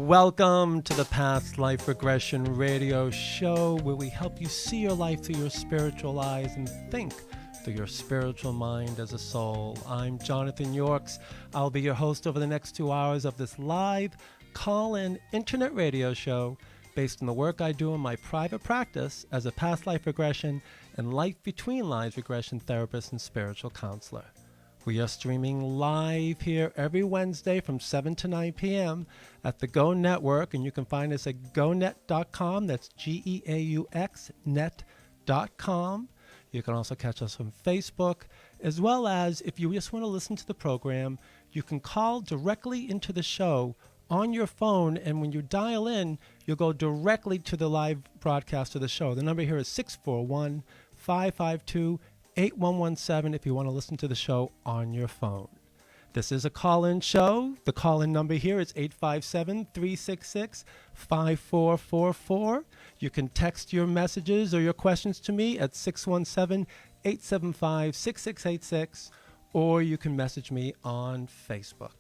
Welcome to the Past Life Regression radio show, where we help you see your life through your spiritual eyes and think through your spiritual mind as a soul. I'm Jonathan Yorks. I'll be your host over the next 2 hours of this live call-in internet radio show based on the work I do in my private practice as a past life regression and life between lives regression therapist and spiritual counselor. We are streaming live here every Wednesday from 7 to 9 p.m. at the Go Network, and you can find us at gonet.com. That's G-E-A-U-X net.com. You can also catch us on Facebook, as well as if you just want to listen to the program, you can call directly into the show on your phone, and when you dial in, you'll go directly to the live broadcast of the show. The number here is 641-552-8117 if you want to listen to the show on your phone. This is a call-in show. The call-in number here is 857-366-5444. You can text your messages or your questions to me at 617-875-6686, or you can message me on Facebook.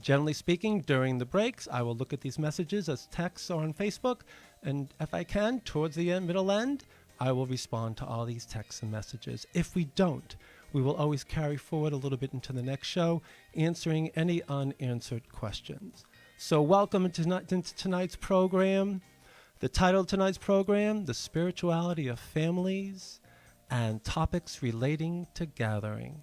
Generally speaking, during the breaks, I will look at these messages as texts or on Facebook, and if I can, towards the middle end, I will respond to all these texts and messages. If we don't, we will always carry forward a little bit into the next show, answering any unanswered questions. So welcome to tonight's program. The title of tonight's program, The Spirituality of Families and Topics Relating to Gathering.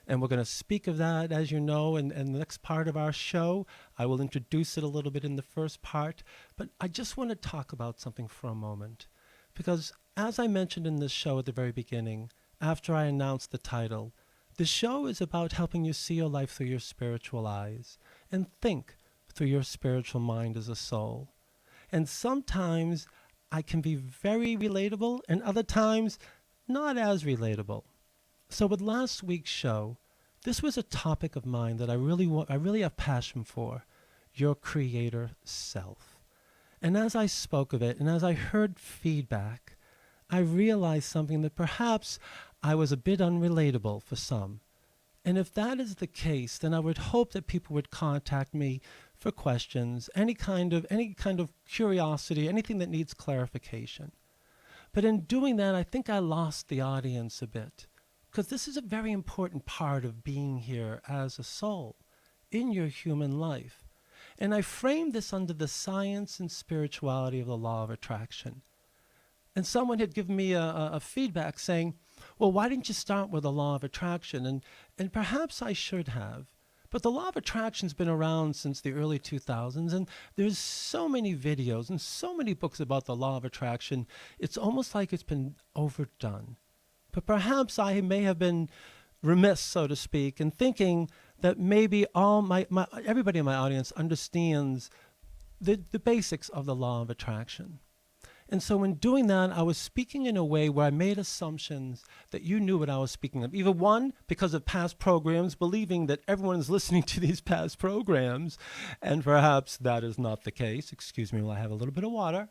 And we're going to speak of that, as you know, in the next part of our show. I will introduce it a little bit in the first part, but I just want to talk about something for a moment. Because as I mentioned in this show at the very beginning, after I announced the title, the show is about helping you see your life through your spiritual eyes and think through your spiritual mind as a soul. And sometimes I can be very relatable, and other times not as relatable. So with last week's show, this was a topic of mine that I really have passion for, your creator self. And as I spoke of it, and as I heard feedback, I realized something that perhaps I was a bit unrelatable for some. And if that is the case, then I would hope that people would contact me for questions, any kind of curiosity, anything that needs clarification. But in doing that, I think I lost the audience a bit, because this is a very important part of being here as a soul in your human life. And I framed this under the science and spirituality of the law of attraction. And someone had given me a feedback saying, well, why didn't you start with the law of attraction? And perhaps I should have. But the law of attraction's been around since the early 2000s, and there's so many videos and so many books about the law of attraction, it's almost like it's been overdone. But perhaps I may have been remiss, so to speak, in thinking that maybe everybody in my audience understands the basics of the law of attraction. And so in doing that, I was speaking in a way where I made assumptions that you knew what I was speaking of. Either one, because of past programs, believing that everyone is listening to these past programs, and perhaps that is not the case. Excuse me while I have a little bit of water.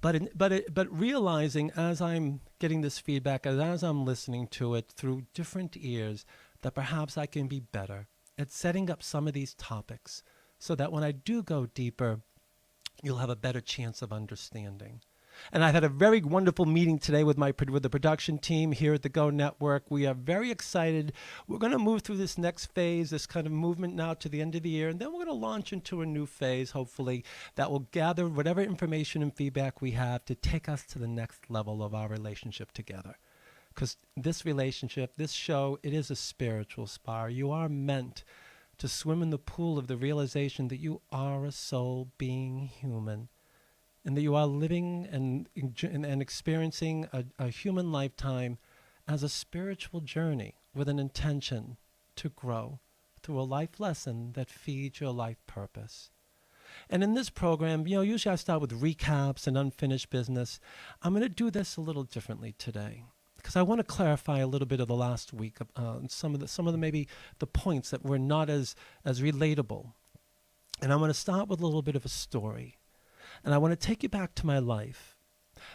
But realizing as I'm getting this feedback, as I'm listening to it through different ears, that perhaps I can be better at setting up some of these topics so that when I do go deeper, you'll have a better chance of understanding. And I've had a very wonderful meeting today with the production team here at the Go Network. We are very excited. We're going to move through this next phase, this kind of movement now to the end of the year, and then we're going to launch into a new phase, hopefully, that will gather whatever information and feedback we have to take us to the next level of our relationship together. Because this relationship, this show, it is a spiritual spa. You are meant to swim in the pool of the realization that you are a soul being human, and that you are living and experiencing a human lifetime as a spiritual journey with an intention to grow through a life lesson that feeds your life purpose. And in this program, usually I start with recaps and unfinished business. I'm going to do this a little differently today, because I want to clarify a little bit of the last week, some of the maybe the points that were not as relatable. And I'm going to start with a little bit of a story. And I want to take you back to my life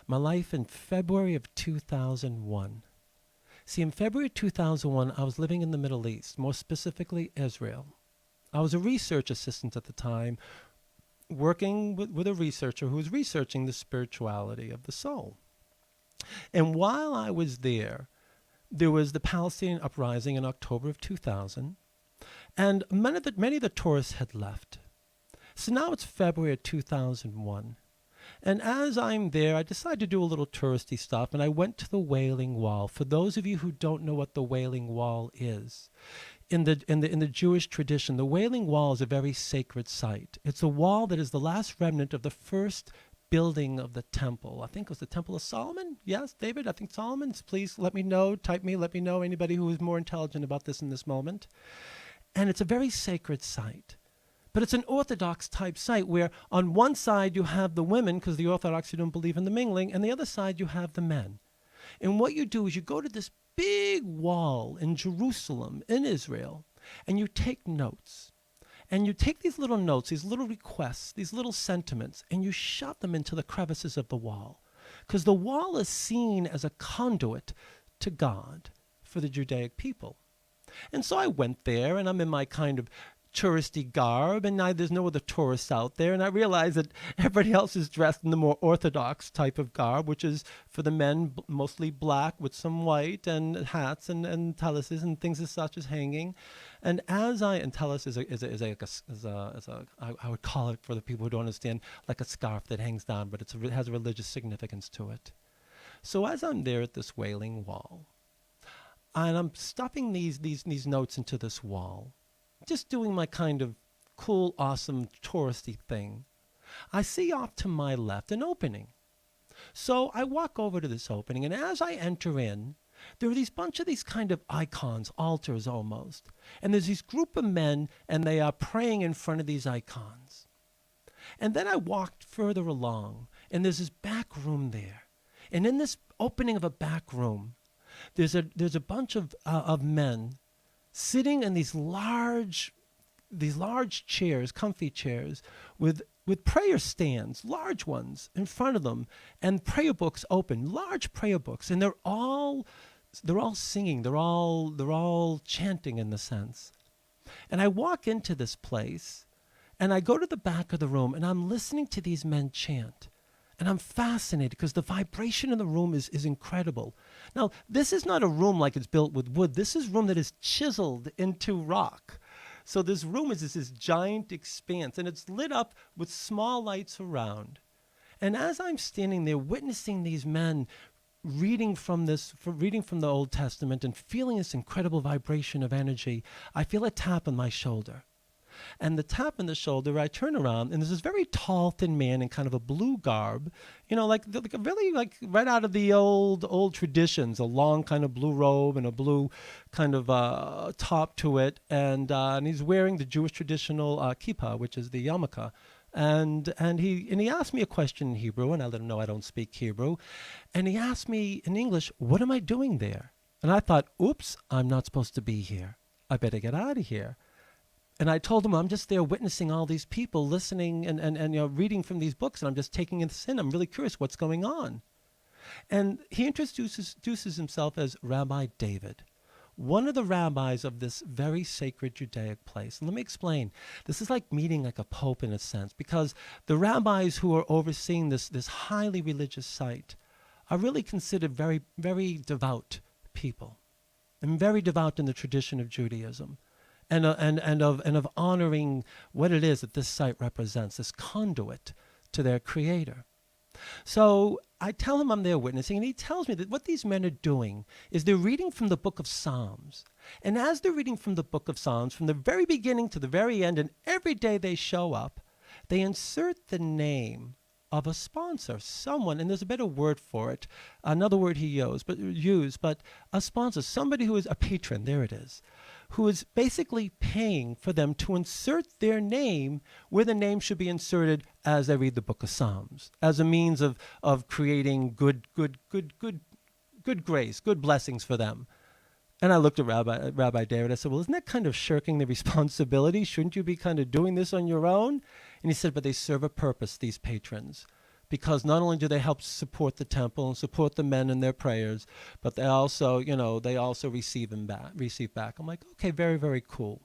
in February of 2001. See, in February 2001, I was living in the Middle East, more specifically Israel. I was a research assistant at the time, working with a researcher who was researching the spirituality of the soul. And while I was there was the Palestinian uprising in October of 2000, and many of the tourists had left. So now it's February of 2001. And as I'm there, I decided to do a little touristy stuff, and I went to the Wailing Wall. For those of you who don't know what the Wailing Wall is, in the Jewish tradition, the Wailing Wall is a very sacred site. It's a wall that is the last remnant of the first building of the temple. I think it was the Temple of Solomon. Yes, David, I think Solomon. Please let me know, let me know, anybody who is more intelligent about this in this moment. And it's a very sacred site. But it's an Orthodox type site where on one side you have the women, because the Orthodox don't believe in the mingling, and the other side you have the men. And what you do is you go to this big wall in Jerusalem, in Israel, and you take notes. And you take these little notes, these little requests, these little sentiments, and you shove them into the crevices of the wall. Because the wall is seen as a conduit to God for the Judaic people. And so I went there, and I'm in my kind of touristy garb, and there's no other tourists out there, and I realized that everybody else is dressed in the more orthodox type of garb, which is for the men mostly black with some white, and hats and talis and things as such as hanging. And talis is I would call it, for the people who don't understand, like a scarf that hangs down, but it has a religious significance to it. So as I'm there at this Wailing Wall, and I'm stuffing these notes into this wall, just doing my kind of cool, awesome, touristy thing, I see off to my left an opening. So I walk over to this opening, and as I enter in, there are these bunch of these kind of icons, altars almost. And there's this group of men, and they are praying in front of these icons. And then I walked further along, and there's this back room there. And in this opening of a back room, there's a bunch of men sitting in these large chairs, comfy chairs, with prayer stands, large ones, in front of them, and prayer books open, large prayer books, and they're all singing, they're all chanting in the sense. And I walk into this place, and I go to the back of the room, and I'm listening to these men chant. And I'm fascinated because the vibration in the room is incredible. Now, this is not a room like it's built with wood. This is a room that is chiseled into rock. So this room is this giant expanse, and it's lit up with small lights around. And as I'm standing there witnessing these men reading from the Old Testament and feeling this incredible vibration of energy, I feel a tap on my shoulder. And the tap on the shoulder, I turn around, and there's this very tall, thin man in kind of a blue garb, really like right out of the old traditions, a long kind of blue robe and a blue kind of top to it, and he's wearing the Jewish traditional kippah, which is the yarmulke. And he asked me a question in Hebrew, and I let him know I don't speak Hebrew, and he asked me in English, "What am I doing there?" And I thought, "Oops, I'm not supposed to be here. I better get out of here." And I told him, I'm just there witnessing all these people listening and reading from these books, and I'm just taking this in. I'm really curious what's going on. And he introduces himself as Rabbi David, one of the rabbis of this very sacred Judaic place. And let me explain. This is like meeting like a pope in a sense, because the rabbis who are overseeing this highly religious site are really considered very, very devout people, and very devout in the tradition of Judaism. And of honoring what it is that this site represents, this conduit to their creator. So I tell him I'm there witnessing, and he tells me that what these men are doing is they're reading from the book of Psalms. And as they're reading from the book of Psalms, from the very beginning to the very end, and every day they show up, they insert the name of a sponsor, someone, and there's a better word for it, another word he used, but a sponsor, somebody who is a patron, there it is, who is basically paying for them to insert their name where the name should be inserted as they read the book of Psalms, as a means of creating good grace, good blessings for them. And I looked at Rabbi David. I said, well, isn't that kind of shirking the responsibility? Shouldn't you be kind of doing this on your own? And he said, but they serve a purpose, these patrons, because not only do they help support the temple and support the men in their prayers, but they also receive back. I'm like, okay, very, very cool.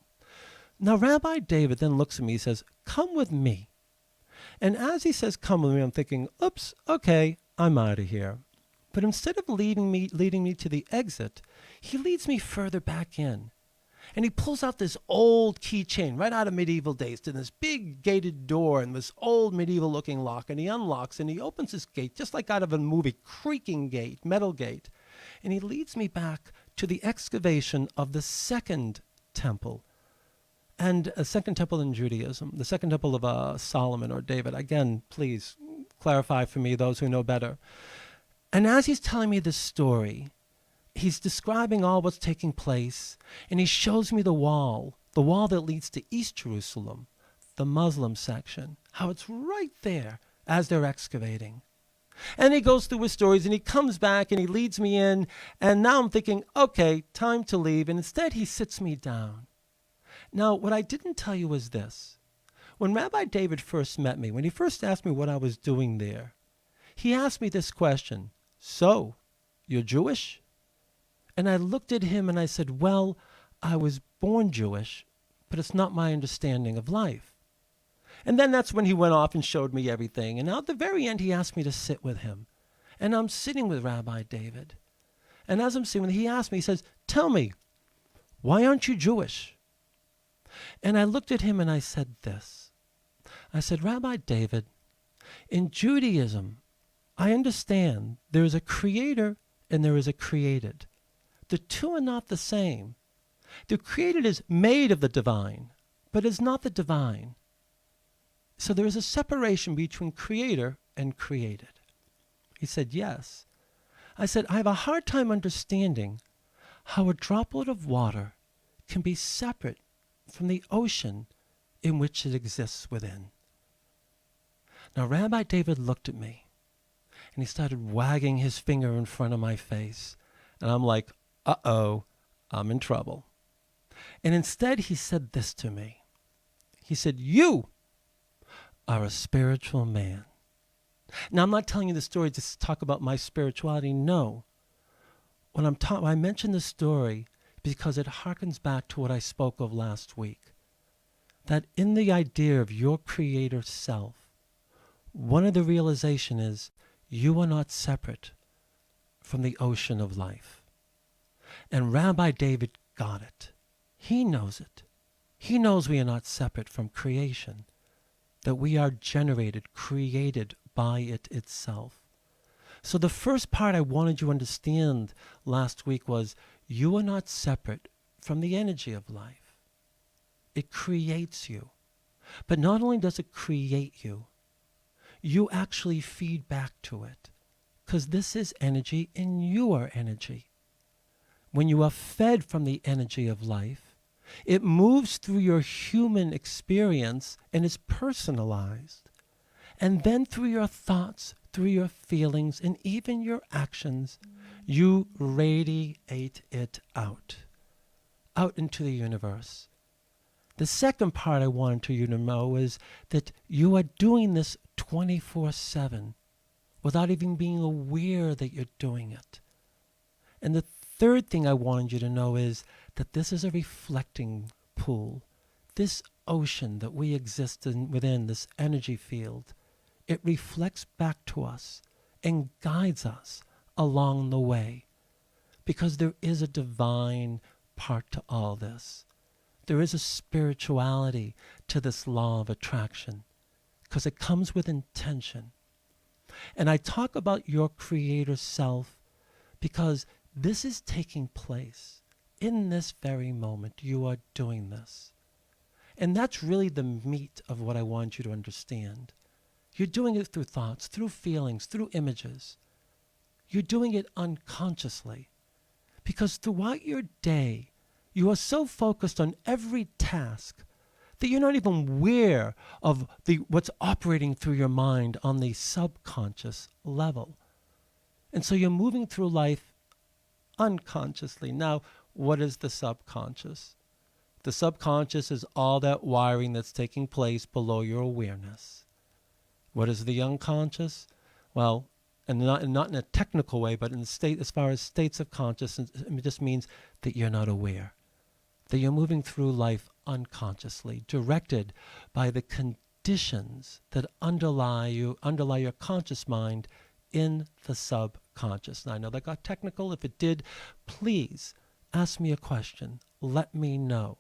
Now, Rabbi David then looks at me, he says, come with me. And as he says, come with me, I'm thinking, oops, okay, I'm out of here. But instead of leading me to the exit, he leads me further back in. And he pulls out this old keychain right out of medieval days to this big gated door and this old medieval looking lock. And he unlocks and he opens this gate just like out of a movie, creaking gate, metal gate. And he leads me back to the excavation of the second temple. And a second temple in Judaism, the second temple of Solomon or David. Again, please clarify for me, those who know better. And as he's telling me this story, he's describing all what's taking place, and he shows me the wall that leads to East Jerusalem, the Muslim section, how it's right there as they're excavating. And he goes through his stories, and he comes back, and he leads me in, and now I'm thinking, okay, time to leave, and instead he sits me down. Now, what I didn't tell you was this. When Rabbi David first met me, when he first asked me what I was doing there, he asked me this question, so, you're Jewish? And I looked at him and I said, well, I was born Jewish, but it's not my understanding of life. And then that's when he went off and showed me everything. And at the very end, he asked me to sit with him. And I'm sitting with Rabbi David. And as I'm sitting with him, he asked me, he says, tell me, why aren't you Jewish? And I looked at him and I said this. I said, Rabbi David, in Judaism, I understand there is a creator and there is a created. The two are not the same. The created is made of the divine, but is not the divine. So there is a separation between creator and created. He said, yes. I said, I have a hard time understanding how a droplet of water can be separate from the ocean in which it exists within. Now, Rabbi David looked at me, and he started wagging his finger in front of my face. And I'm like, uh-oh, I'm in trouble. And instead, he said this to me. He said, you are a spiritual man. Now, I'm not telling you the story just to talk about my spirituality. No. When I mention the story because it harkens back to what I spoke of last week. That in the idea of your creator self, one of the realization is you are not separate from the ocean of life. And Rabbi David got it. He knows it. He knows we are not separate from creation, that we are generated, created by it itself. So the first part I wanted you to understand last week was you are not separate from the energy of life. It creates you. But not only does it create you, you actually feed back to it, because this is energy and you are energy. When you are fed from the energy of life, it moves through your human experience and is personalized. And then through your thoughts, through your feelings, and even your actions, you radiate it out into the universe. The second part I wanted you to know is that you are doing this 24/7 without even being aware that you're doing it. And the third thing I wanted you to know is that this is a reflecting pool. This ocean that we exist within, this energy field, it reflects back to us and guides us along the way, because there is a divine part to all this. There is a spirituality to this law of attraction, because it comes with intention. And I talk about your creator self because this is taking place in this very moment. You are doing this. And that's really the meat of what I want you to understand. You're doing it through thoughts, through feelings, through images. You're doing it unconsciously, because throughout your day, you are so focused on every task that you're not even aware of what's operating through your mind on the subconscious level. And so you're moving through life unconsciously. Now, what is the subconscious? The subconscious is all that wiring that's taking place below your awareness. What is the unconscious? Well, and not in a technical way, but in the state, as far as states of consciousness, it just means that you're not aware, that you're moving through life unconsciously, directed by the conditions that underlie your conscious mind in the subconscious. And I know that got technical. If it did, please ask me a question. Let me know.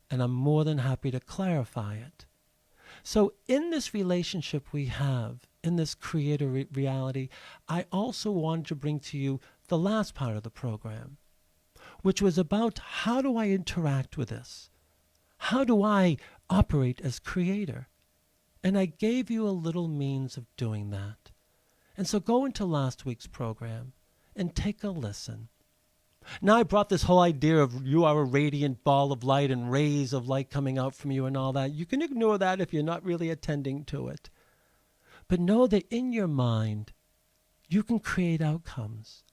And I'm more than happy to clarify it. So in this relationship we have, in this creator reality, I also wanted to bring to you the last part of the program, which was about how do I interact with this? How do I operate as creator? And I gave you a little means of doing that. And so go into last week's program and take a listen. Now I brought this whole idea of you are a radiant ball of light and rays of light coming out from you and all that. You can ignore that if you're not really attending to it. But know that in your mind, you can create outcomes.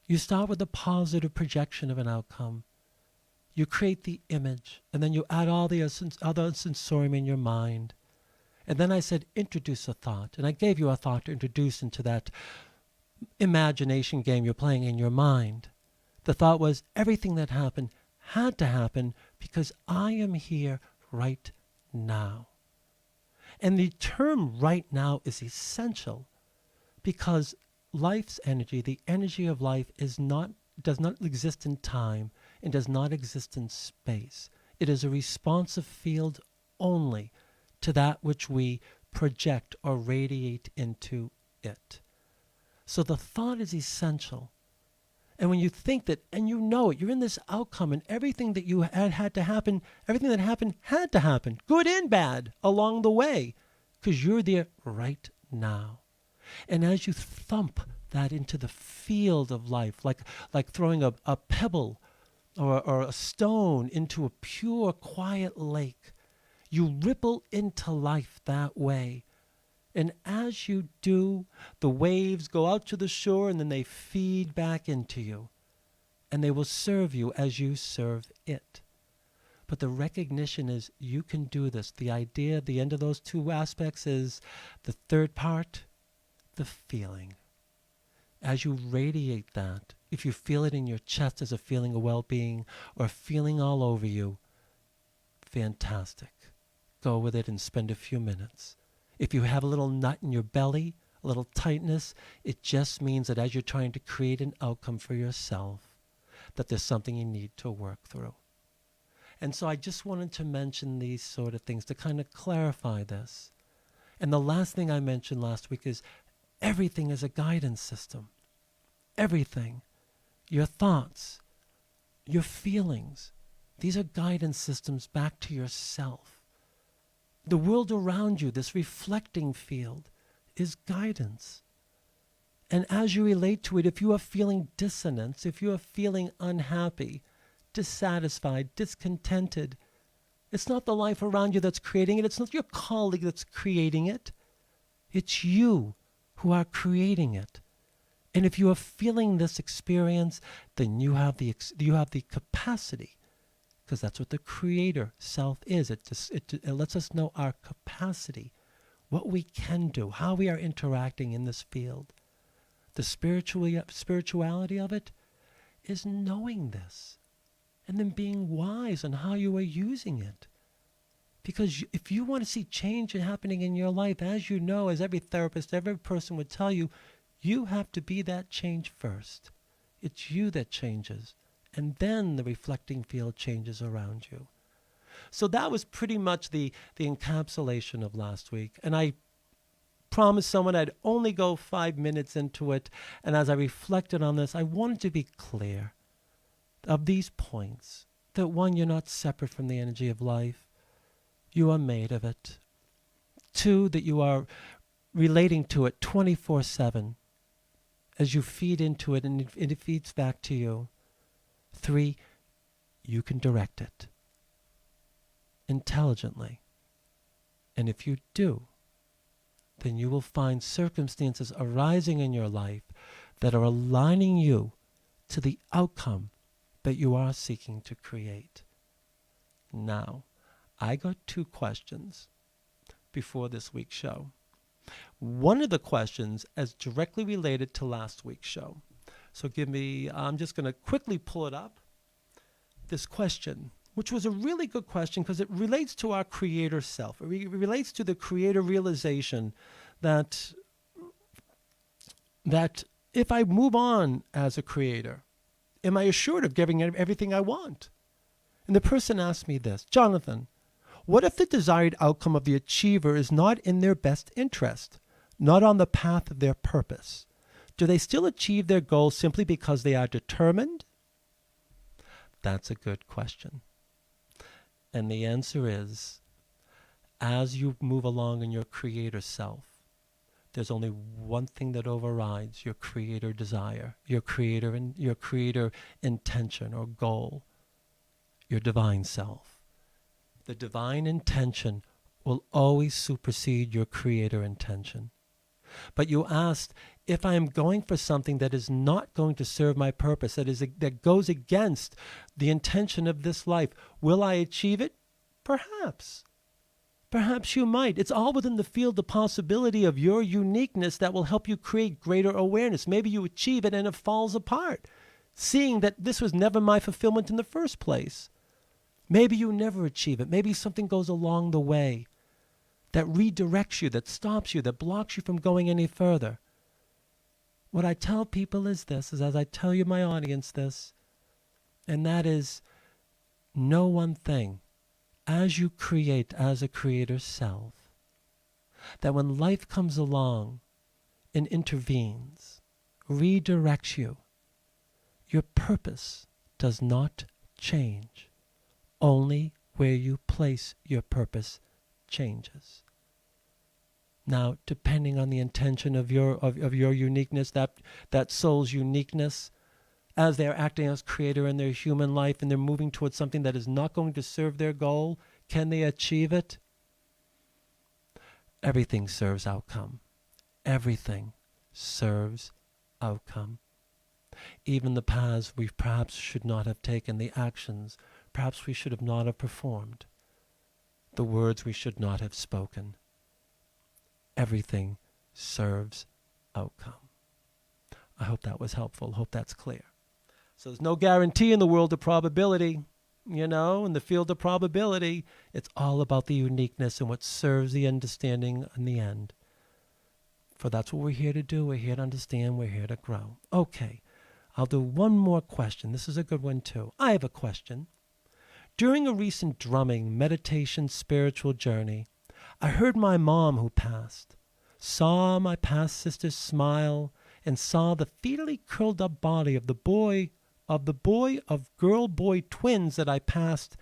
You start with a positive projection of an outcome. You create the image, and then you add all the other sensorium in your mind. And then I said, introduce a thought. And I gave you a thought to introduce into that imagination game you're playing in your mind. The thought was, everything that happened had to happen because I am here right now. And the term right now is essential because life's energy, the energy of life, does not exist in time and does not exist in space. It is a responsive field only to that which we project or radiate into it. So the thought is essential. And when you think that, and you know it, you're in this outcome, and everything that you had to happen, everything that happened had to happen, good and bad, along the way, because you're there right now. And as you thump that into the field of life, like throwing a pebble or a stone into a pure, quiet lake, you ripple into life that way. And as you do, the waves go out to the shore and then they feed back into you. And they will serve you as you serve it. But the recognition is you can do this. The idea at the end of those two aspects is the third part, the feeling. As you radiate that, if you feel it in your chest as a feeling of well-being or a feeling all over you, fantastic. Go with it and spend a few minutes. If you have a little nut in your belly, a little tightness, it just means that as you're trying to create an outcome for yourself, that there's something you need to work through. And so I just wanted to mention these sort of things to kind of clarify this. And the last thing I mentioned last week is everything is a guidance system. Everything. Your thoughts, your feelings, these are guidance systems back to yourself. The world around you, this reflecting field, is guidance. And as you relate to it, if you are feeling dissonance, if you are feeling unhappy, dissatisfied, discontented, it's not the life around you that's creating it. It's not your colleague that's creating it. It's you who are creating it. And if you are feeling this experience, then you have the capacity, because that's what the creator self is. It lets us know our capacity, what we can do, how we are interacting in this field. The spirituality of it is knowing this and then being wise on how you are using it. Because if you want to see change happening in your life, as you know, as every therapist, every person would tell you, you have to be that change first. It's you that changes. And then the reflecting field changes around you. So that was pretty much the encapsulation of last week. And I promised someone I'd only go 5 minutes into it. And as I reflected on this, I wanted to be clear of these points. That one, you're not separate from the energy of life. You are made of it. 2, that you are relating to it 24/7 as you feed into it and it feeds back to you. 3, you can direct it intelligently. And if you do, then you will find circumstances arising in your life that are aligning you to the outcome that you are seeking to create. Now, I got 2 questions before this week's show. One of the questions is directly related to last week's show. So I'm just going to quickly pull it up. This question which was a really good question because it relates to our creator self. It relates to the creator realization that if I move on as a creator, am I assured of getting everything I want? And the person asked me this, Jonathan, what if the desired outcome of the achiever is not in their best interest, not on the path of their purpose? Do they still achieve their goals simply because they are determined? That's a good question. And the answer is, as you move along in your creator self, there's only one thing that overrides your creator desire, your creator intention or goal, your divine self. The divine intention will always supersede your creator intention. But you asked, if I am going for something that is not going to serve my purpose, that goes against the intention of this life, will I achieve it? Perhaps. Perhaps you might. It's all within the field of possibility of your uniqueness that will help you create greater awareness. Maybe you achieve it and it falls apart, seeing that this was never my fulfillment in the first place. Maybe you never achieve it. Maybe something goes along the way that redirects you, that stops you, that blocks you from going any further. What I tell people is this, is as I tell you, my audience, this, and that is, know one thing, as you create as a creator self, that when life comes along and intervenes, redirects you, your purpose does not change. Only where you place your purpose changes. Now, depending on the intention of your uniqueness, that soul's uniqueness, as they're acting as creator in their human life and they're moving towards something that is not going to serve their goal, can they achieve it? Everything serves outcome. Everything serves outcome. Even the paths we perhaps should not have taken, the actions perhaps we should have not have performed, the words we should not have spoken. Everything serves outcome. I hope that was helpful. Hope that's clear. So there's no guarantee in the world of probability. In the field of probability, it's all about the uniqueness and what serves the understanding in the end. For that's what we're here to do. We're here to understand. We're here to grow. Okay, I'll do one more question. This is a good one too. I have a question. During a recent drumming, meditation, spiritual journey, I heard my mom who passed, saw my past sister's smile, and saw the fetally curled up body of girl-boy twins that I passed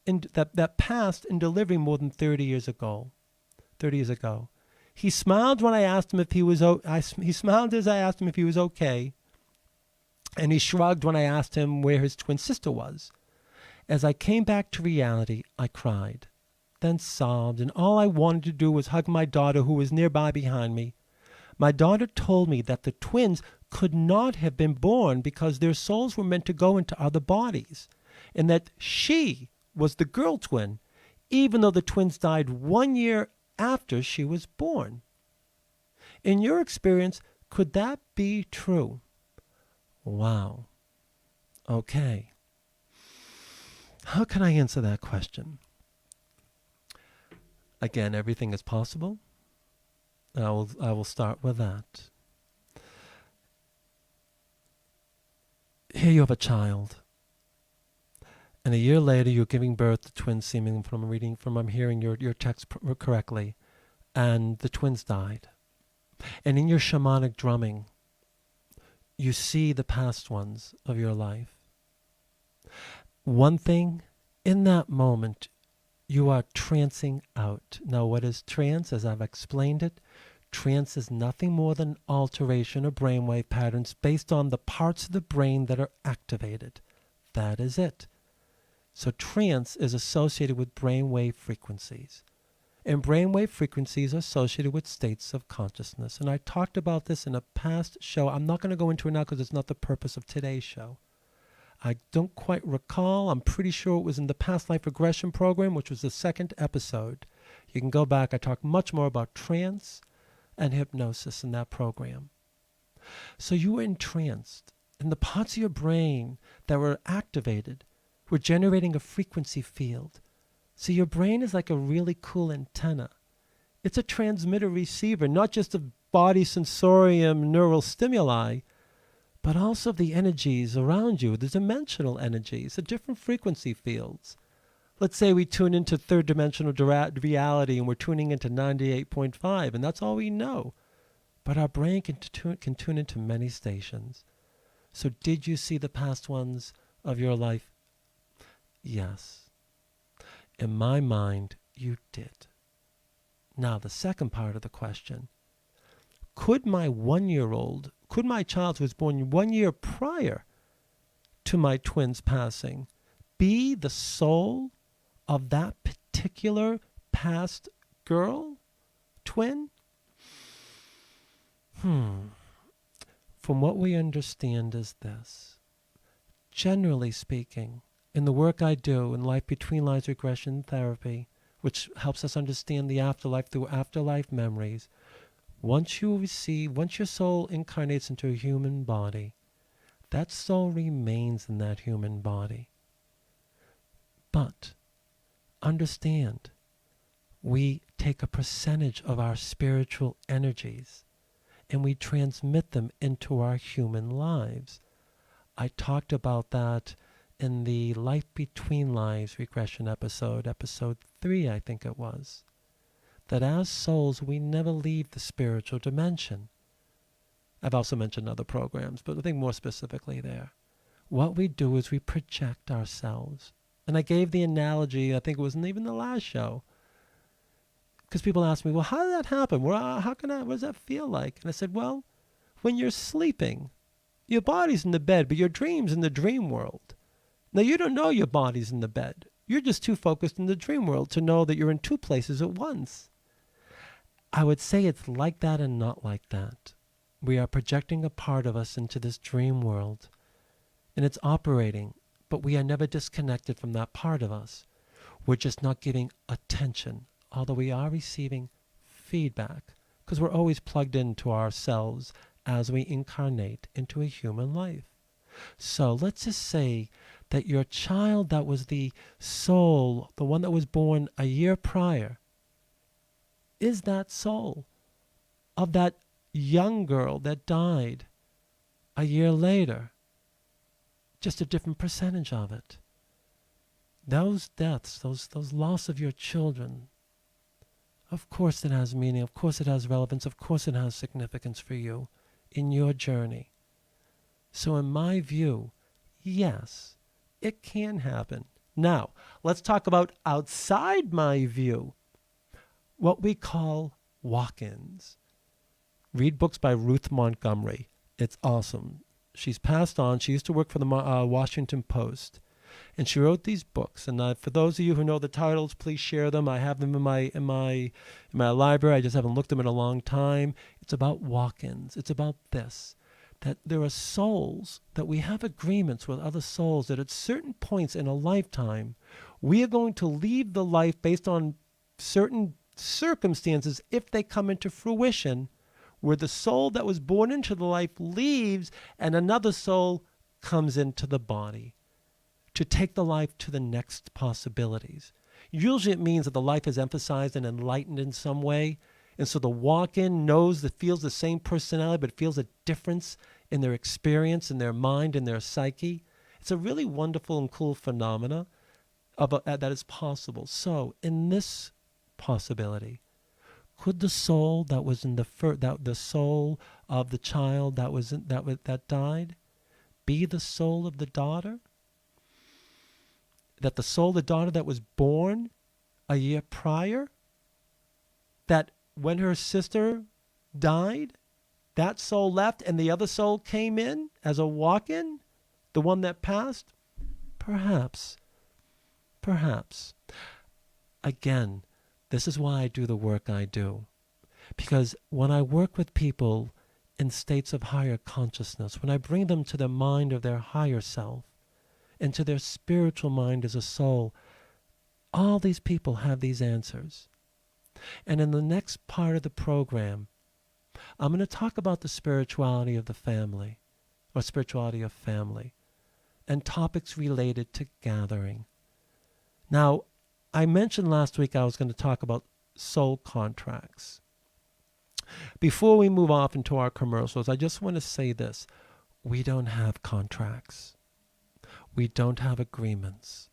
that passed in delivery more than 30 years ago. He smiled when I asked him if he was he smiled as I asked him if he was okay, and he shrugged when I asked him where his twin sister was. As I came back to reality, I cried, then sobbed, and all I wanted to do was hug my daughter who was nearby behind me. My daughter told me that the twins could not have been born because their souls were meant to go into other bodies, and that she was the girl twin, even though the twins died 1 year after she was born. In your experience, could that be true? Wow. Okay. How can I answer that question? Again, everything is possible. I will start with that. Here you have a child, and a year later you're giving birth to twins, seeming I'm hearing your text correctly, and the twins died. And in your shamanic drumming, you see the past ones of your life. One thing, in that moment, you are trancing out. Now, what is trance? As I've explained it, trance is nothing more than alteration of brainwave patterns based on the parts of the brain that are activated. That is it. So trance is associated with brainwave frequencies. And brainwave frequencies are associated with states of consciousness. And I talked about this in a past show. I'm not going to go into it now because it's not the purpose of today's show. I don't quite recall. I'm pretty sure it was in the Past Life Regression program, which was the 2nd episode. You can go back. I talk much more about trance and hypnosis in that program. So you were entranced, and the parts of your brain that were activated We're generating a frequency field. So your brain is like a really cool antenna. It's a transmitter receiver, not just of body sensorium neural stimuli, but also of the energies around you, the dimensional energies, the different frequency fields. Let's say we tune into third dimensional reality and we're tuning into 98.5, and that's all we know. But our brain can tune into many stations. So did you see the past ones of your life? Yes. In my mind, you did. Now, the second part of the question. Could my child who was born 1 year prior to my twins passing be the soul of that particular past girl, twin? From what we understand is this. Generally speaking, in the work I do in Life Between Lives Regression Therapy, which helps us understand the afterlife through afterlife memories, once your soul incarnates into a human body, that soul remains in that human body. But understand, we take a percentage of our spiritual energies and we transmit them into our human lives. I talked about that in the Life Between Lives regression episode 3, I think it was. That as souls, we never leave the spiritual dimension. I've also mentioned other programs, but I think more specifically there. What we do is we project ourselves. And I gave the analogy, I think it wasn't even the last show, because people ask me, well, how did that happen? What does that feel like? And I said, well, when you're sleeping, your body's in the bed, but your dream's in the dream world. Now, you don't know your body's in the bed. You're just too focused in the dream world to know that you're in two places at once. I would say it's like that and not like that. We are projecting a part of us into this dream world, and it's operating, but we are never disconnected from that part of us. We're just not giving attention, although we are receiving feedback, because we're always plugged into ourselves as we incarnate into a human life. So let's just say that your child that was the soul, the one that was born a year prior, is that soul of that young girl that died a year later. Just a different percentage of it. Those deaths, those loss of your children, of course it has meaning, of course it has relevance, of course it has significance for you in your journey. So in my view, yes, it can happen. Now, let's talk about outside my view, what we call walk-ins. Read books by Ruth Montgomery. It's awesome. She's passed on. She used to work for the Washington Post, and she wrote these books. And for those of you who know the titles, please share them. I have them in my library. I just haven't looked at them in a long time. It's about walk-ins. It's about this, that there are souls that we have agreements with other souls that at certain points in a lifetime, we are going to leave the life based on certain circumstances if they come into fruition, where the soul that was born into the life leaves and another soul comes into the body to take the life to the next possibilities. Usually it means that the life is emphasized and enlightened in some way, and so the walk-in feels the same personality, but feels a difference in their experience, in their mind, in their psyche. It's a really wonderful and cool phenomena that is possible. So in this possibility, could the soul that was in the soul of the child that died be the soul of the daughter? That the soul of the daughter that was born a year prior, that when her sister died, that soul left and the other soul came in as a walk-in, the one that passed? Perhaps. Again, this is why I do the work I do. Because when I work with people in states of higher consciousness, when I bring them to the mind of their higher self, and to their spiritual mind as a soul, all these people have these answers. And in the next part of the program, I'm going to talk about the spirituality of the family, or spirituality of family. and topics related to gathering. Now, I mentioned last week I was going to talk about soul contracts. Before we move off into our commercials, I just want to say this. We don't have contracts. We don't have agreements.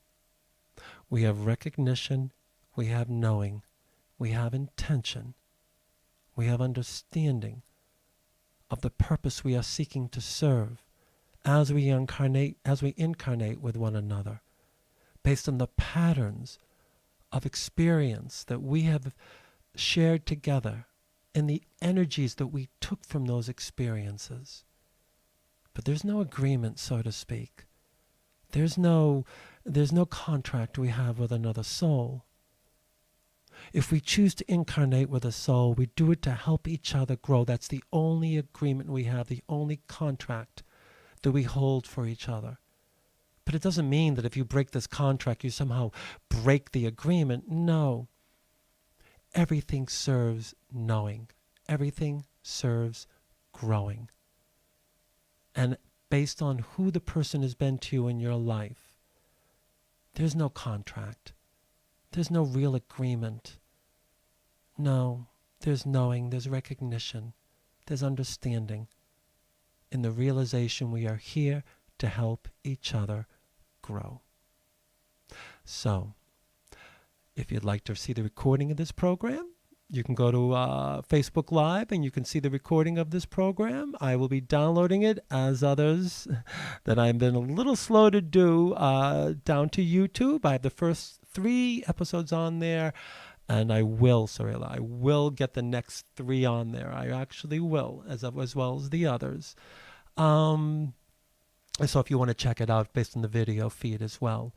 We have recognition. We have knowing. We have intention. We have understanding of the purpose we are seeking to serve as we incarnate with one another, based on the patterns of experience that we have shared together and the energies that we took from those experiences. But there's no agreement, so to speak. There's no contract we have with another soul. If we choose to incarnate with a soul, we do it to help each other grow. That's the only agreement we have, the only contract that we hold for each other. But it doesn't mean that if you break this contract, you somehow break the agreement. No. Everything serves knowing. Everything serves growing. And based on who the person has been to you in your life, there's no contract. There's no real agreement. No, there's knowing, there's recognition, there's understanding. In the realization we are here to help each other grow. So, if you'd like to see the recording of this program, you can go to Facebook Live and you can see the recording of this program. I will be downloading it, as others that I've been a little slow to do, down to YouTube. I have the first 3 episodes on there, and I will get the next 3 on there. I actually will, as well as the others. So if you want to check it out based on the video feed as well.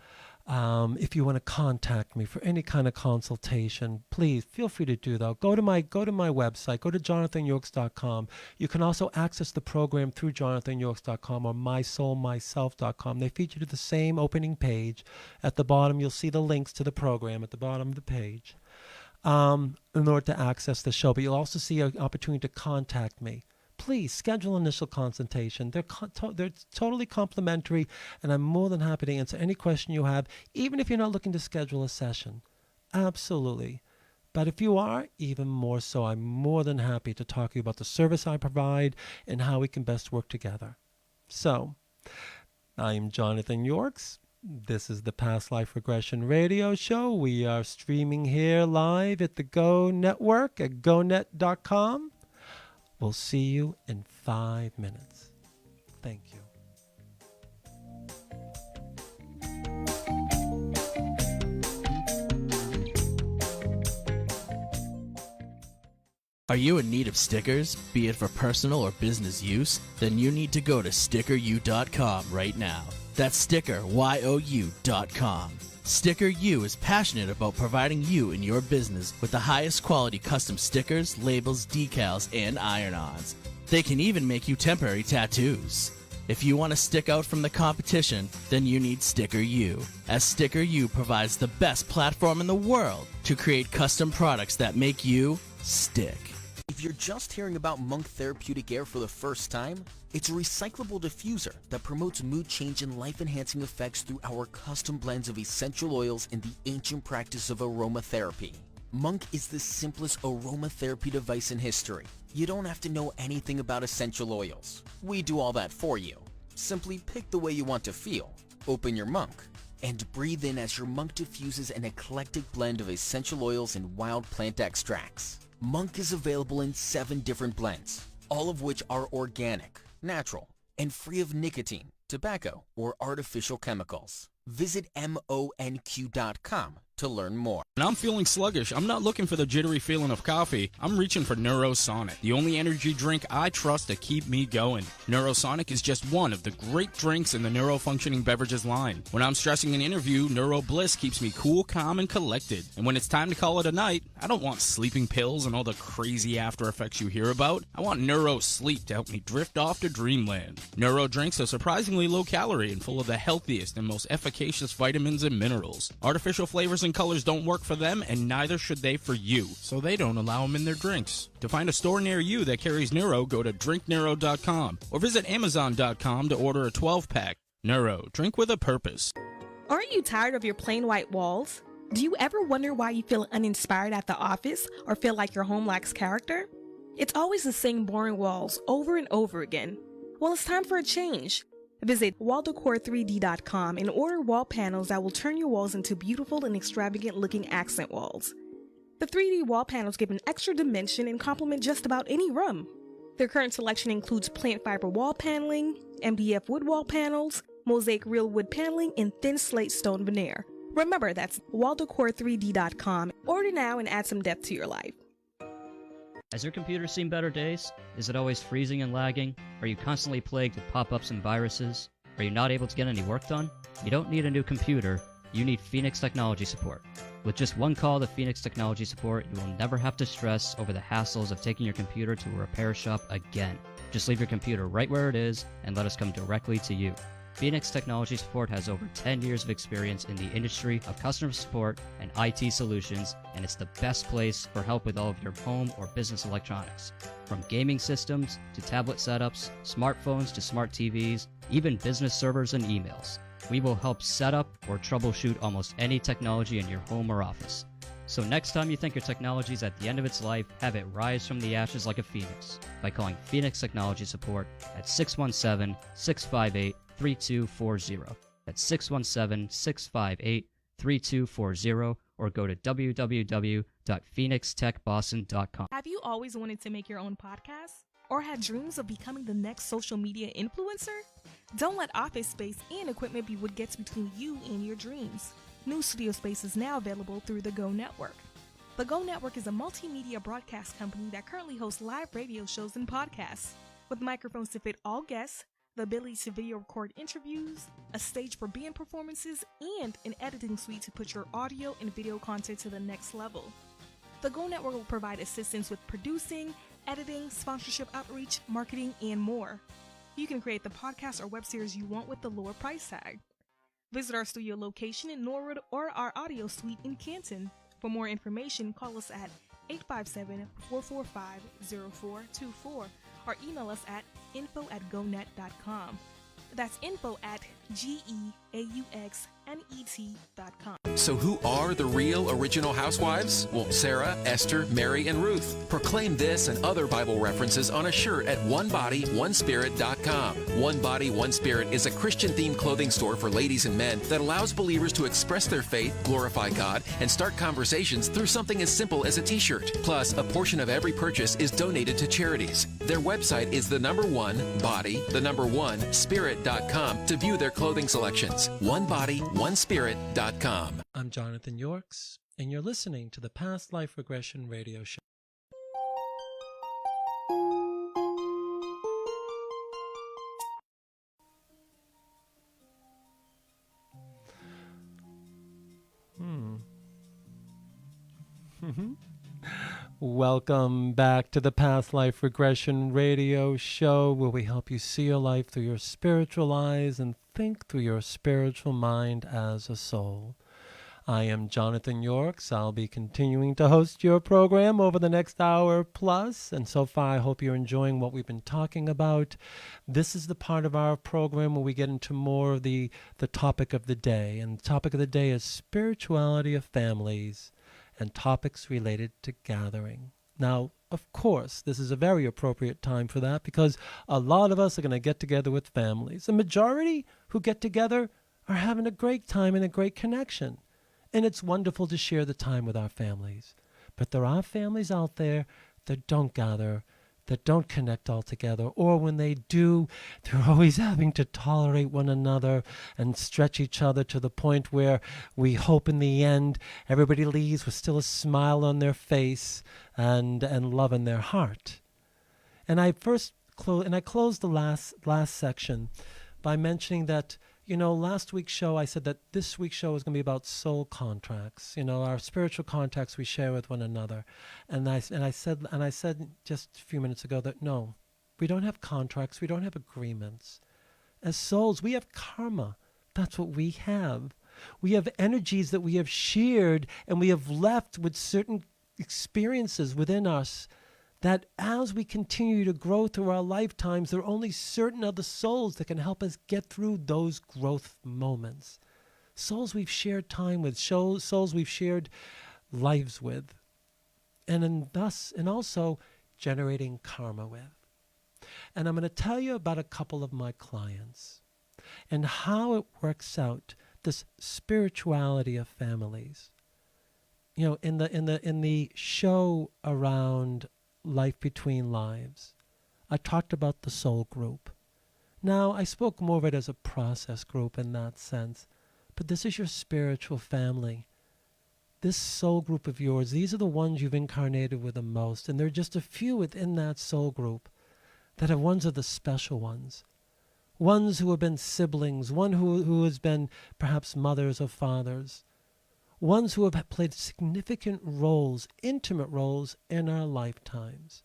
If you want to contact me for any kind of consultation, please feel free to do that. Go to my website, go to jonathanyorks.com. You can also access the program through jonathanyorks.com or mysoulmyself.com. They feature the same opening page. At the bottom, you'll see the links to the program at the bottom of the page in order to access the show. But you'll also see an opportunity to contact me. Please schedule an initial consultation. They're totally complimentary, and I'm more than happy to answer any question you have, even if you're not looking to schedule a session. Absolutely. But if you are, even more so, I'm more than happy to talk to you about the service I provide and how we can best work together. So, I'm Jonathan Yorks. This is the Past Life Regression Radio Show. We are streaming here live at the Go Network at gonet.com. We'll see you in 5 minutes. Thank you. Are you in need of stickers, be it for personal or business use? Then you need to go to stickeryou.com right now. That's stickeryou.com. Sticker U is passionate about providing you and your business with the highest quality custom stickers, labels, decals, and iron-ons. They can even make you temporary tattoos. If you want to stick out from the competition, then you need Sticker U, as Sticker U provides the best platform in the world to create custom products that make you stick. If you're just hearing about Monk Therapeutic Air for the first time, it's a recyclable diffuser that promotes mood change and life-enhancing effects through our custom blends of essential oils and the ancient practice of aromatherapy. Monk is the simplest aromatherapy device in history. You don't have to know anything about essential oils. We do all that for you. Simply pick the way you want to feel, open your Monk, and breathe in as your Monk diffuses an eclectic blend of essential oils and wild plant extracts. Monk is available in 7 different blends, all of which are organic, natural, and free of nicotine, tobacco, or artificial chemicals. Visit monq.com to learn more. When I'm feeling sluggish, I'm not looking for the jittery feeling of coffee. I'm reaching for Neurosonic, the only energy drink I trust to keep me going. Neurosonic is just one of the great drinks in the neurofunctioning beverages line. When I'm stressing an interview, Neuro Bliss keeps me cool, calm, and collected. And when it's time to call it a night, I don't want sleeping pills and all the crazy after effects you hear about. I want Neuro Sleep to help me drift off to dreamland. Neuro drinks are surprisingly low calorie and full of the healthiest and most efficacious vitamins and minerals. Artificial flavors and colors don't work for them, and neither should they for you, so they don't allow them in their drinks. To find a store near you that carries Neuro, go to drinkneuro.com or visit amazon.com to order a 12-pack. Neuro, drink with a purpose. Aren't you tired of your plain white walls? Do you ever wonder why you feel uninspired at the office or feel like your home lacks character? It's always the same boring walls over and over again. Well, it's time for a change. Visit walldecore3d.com and order wall panels that will turn your walls into beautiful and extravagant looking accent walls. The 3D wall panels give an extra dimension and complement just about any room. Their current selection includes plant fiber wall paneling, MDF wood wall panels, mosaic real wood paneling, and thin slate stone veneer. Remember, that's walldecore3d.com. Order now and add some depth to your life. Has your computer seen better days? Is it always freezing and lagging? Are you constantly plagued with pop-ups and viruses? Are you not able to get any work done? You don't need a new computer, you need Phoenix Technology Support. With just one call to Phoenix Technology Support, you will never have to stress over the hassles of taking your computer to a repair shop again. Just leave your computer right where it is and let us come directly to you. Phoenix Technology Support has over 10 years of experience in the industry of customer support and IT solutions, and it's the best place for help with all of your home or business electronics. From gaming systems to tablet setups, smartphones to smart TVs, even business servers and emails. We will help set up or troubleshoot almost any technology in your home or office. So next time you think your technology is at the end of its life, have it rise from the ashes like a phoenix by calling Phoenix Technology Support at 617-658-3240. That's 617-658-3240, or go to www.phoenixtechboston.com. Have you always wanted to make your own podcast? Or had dreams of becoming the next social media influencer? Don't let office space and equipment be what gets between you and your dreams. New studio space is now available through the Go Network. The Go Network is a multimedia broadcast company that currently hosts live radio shows and podcasts. With microphones to fit all guests, the ability to video record interviews, a stage for band performances, and an editing suite to put your audio and video content to the next level. The Go Network will provide assistance with producing, editing, sponsorship outreach, marketing, and more. You can create the podcast or web series you want with the lower price tag. Visit our studio location in Norwood or our audio suite in Canton. For more information, call us at 857-445-0424 or email us at info@gonet.com. That's info@GEAUXNET.com. So who are the real original housewives? Well, Sarah, Esther, Mary, and Ruth. Proclaim this and other Bible references on a shirt at onebodyonespirit.com. One Body, One Spirit is a Christian-themed clothing store for ladies and men that allows believers to express their faith, glorify God, and start conversations through something as simple as a t-shirt. Plus, a portion of every purchase is donated to charities. Their website is onebody1spirit.com to view their clothing selections. onebodyonespirit.com. I'm Jonathan Yorks, and you're listening to the Past Life Regression Radio Show. Welcome back to the Past Life Regression Radio Show, where we help you see your life through your spiritual eyes and think through your spiritual mind as a soul. I am Jonathan Yorks. I'll be continuing to host your program over the next hour plus, and so far I hope you're enjoying what we've been talking about. This is the part of our program where we get into more of the topic of the day, and the topic of the day is spirituality of families and topics related to gathering. Now, of course, this is a very appropriate time for that because a lot of us are going to get together with families. The majority who get together are having a great time and a great connection. And it's wonderful to share the time with our families. But there are families out there that don't gather, that don't connect all together, or when they do, they're always having to tolerate one another and stretch each other to the point where we hope in the end everybody leaves with still a smile on their face and love in their heart. And I closed the last section by mentioning that, last week's show, I said that this week's show is going to be about soul contracts, our spiritual contracts we share with one another. And I said just a few minutes ago that no, we don't have contracts, we don't have agreements. As souls, we have karma. That's what we have. We have energies that we have shared and we have left with certain experiences within us that as we continue to grow through our lifetimes, there are only certain other souls that can help us get through those growth moments. Souls we've shared time with, souls we've shared lives with, and also generating karma with. And I'm going to tell you about a couple of my clients and how it works out, this spirituality of families. In the show around Life Between Lives, I talked about the soul group. Now, I spoke more of it as a process group in that sense, but this is your spiritual family. This soul group of yours, these are the ones you've incarnated with the most, and there are just a few within that soul group that are ones of the special ones. Ones who have been siblings, one who has been perhaps mothers or fathers, ones who have played significant roles, intimate roles in our lifetimes.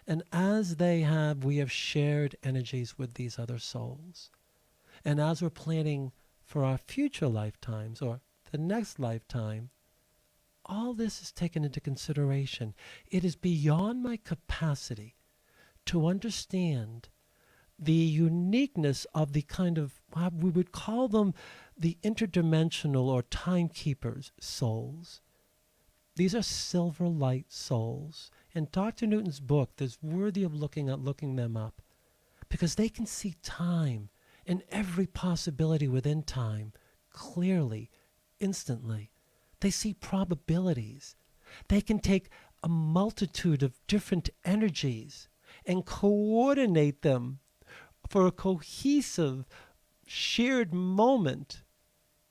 And as they have, we have shared energies with these other souls. And as we're planning for our future lifetimes or the next lifetime, all this is taken into consideration. It is beyond my capacity to understand the uniqueness of the kind of, we would call them the interdimensional or timekeepers souls. These are silver light souls. In Dr. Newton's book, there's worthy of looking them up, because they can see time and every possibility within time clearly, instantly. They see probabilities. They can take a multitude of different energies and coordinate them for a cohesive, shared moment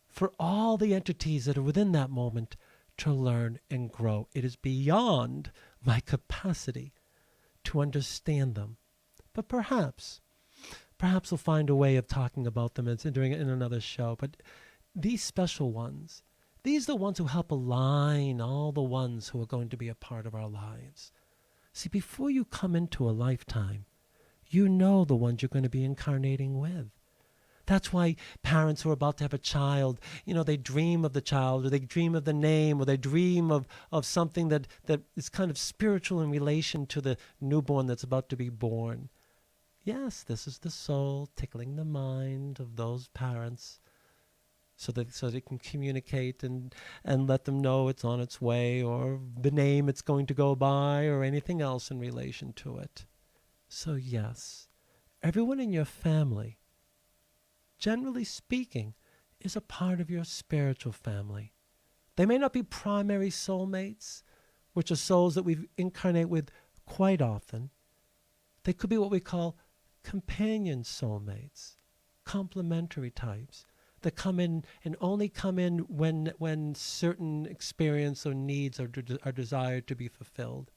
for all the entities that are within that moment to learn and grow. It is beyond my capacity to understand them. But perhaps we'll find a way of talking about them and doing it in another show. But these special ones, these are the ones who help align all the ones who are going to be a part of our lives. See, before you come into a lifetime, you know the ones you're going to be incarnating with. That's why parents who are about to have a child, they dream of the child, or they dream of the name, or they dream of something that is kind of spiritual in relation to the newborn that's about to be born. Yes, this is the soul tickling the mind of those parents so they can communicate and let them know it's on its way, or the name it's going to go by, or anything else in relation to it. So yes, everyone in your family, generally speaking, is a part of your spiritual family. They may not be primary soulmates, which are souls that we incarnate with quite often. They could be what we call companion soulmates, complementary types that come in and only come in when certain experience or needs are desired to be fulfilled.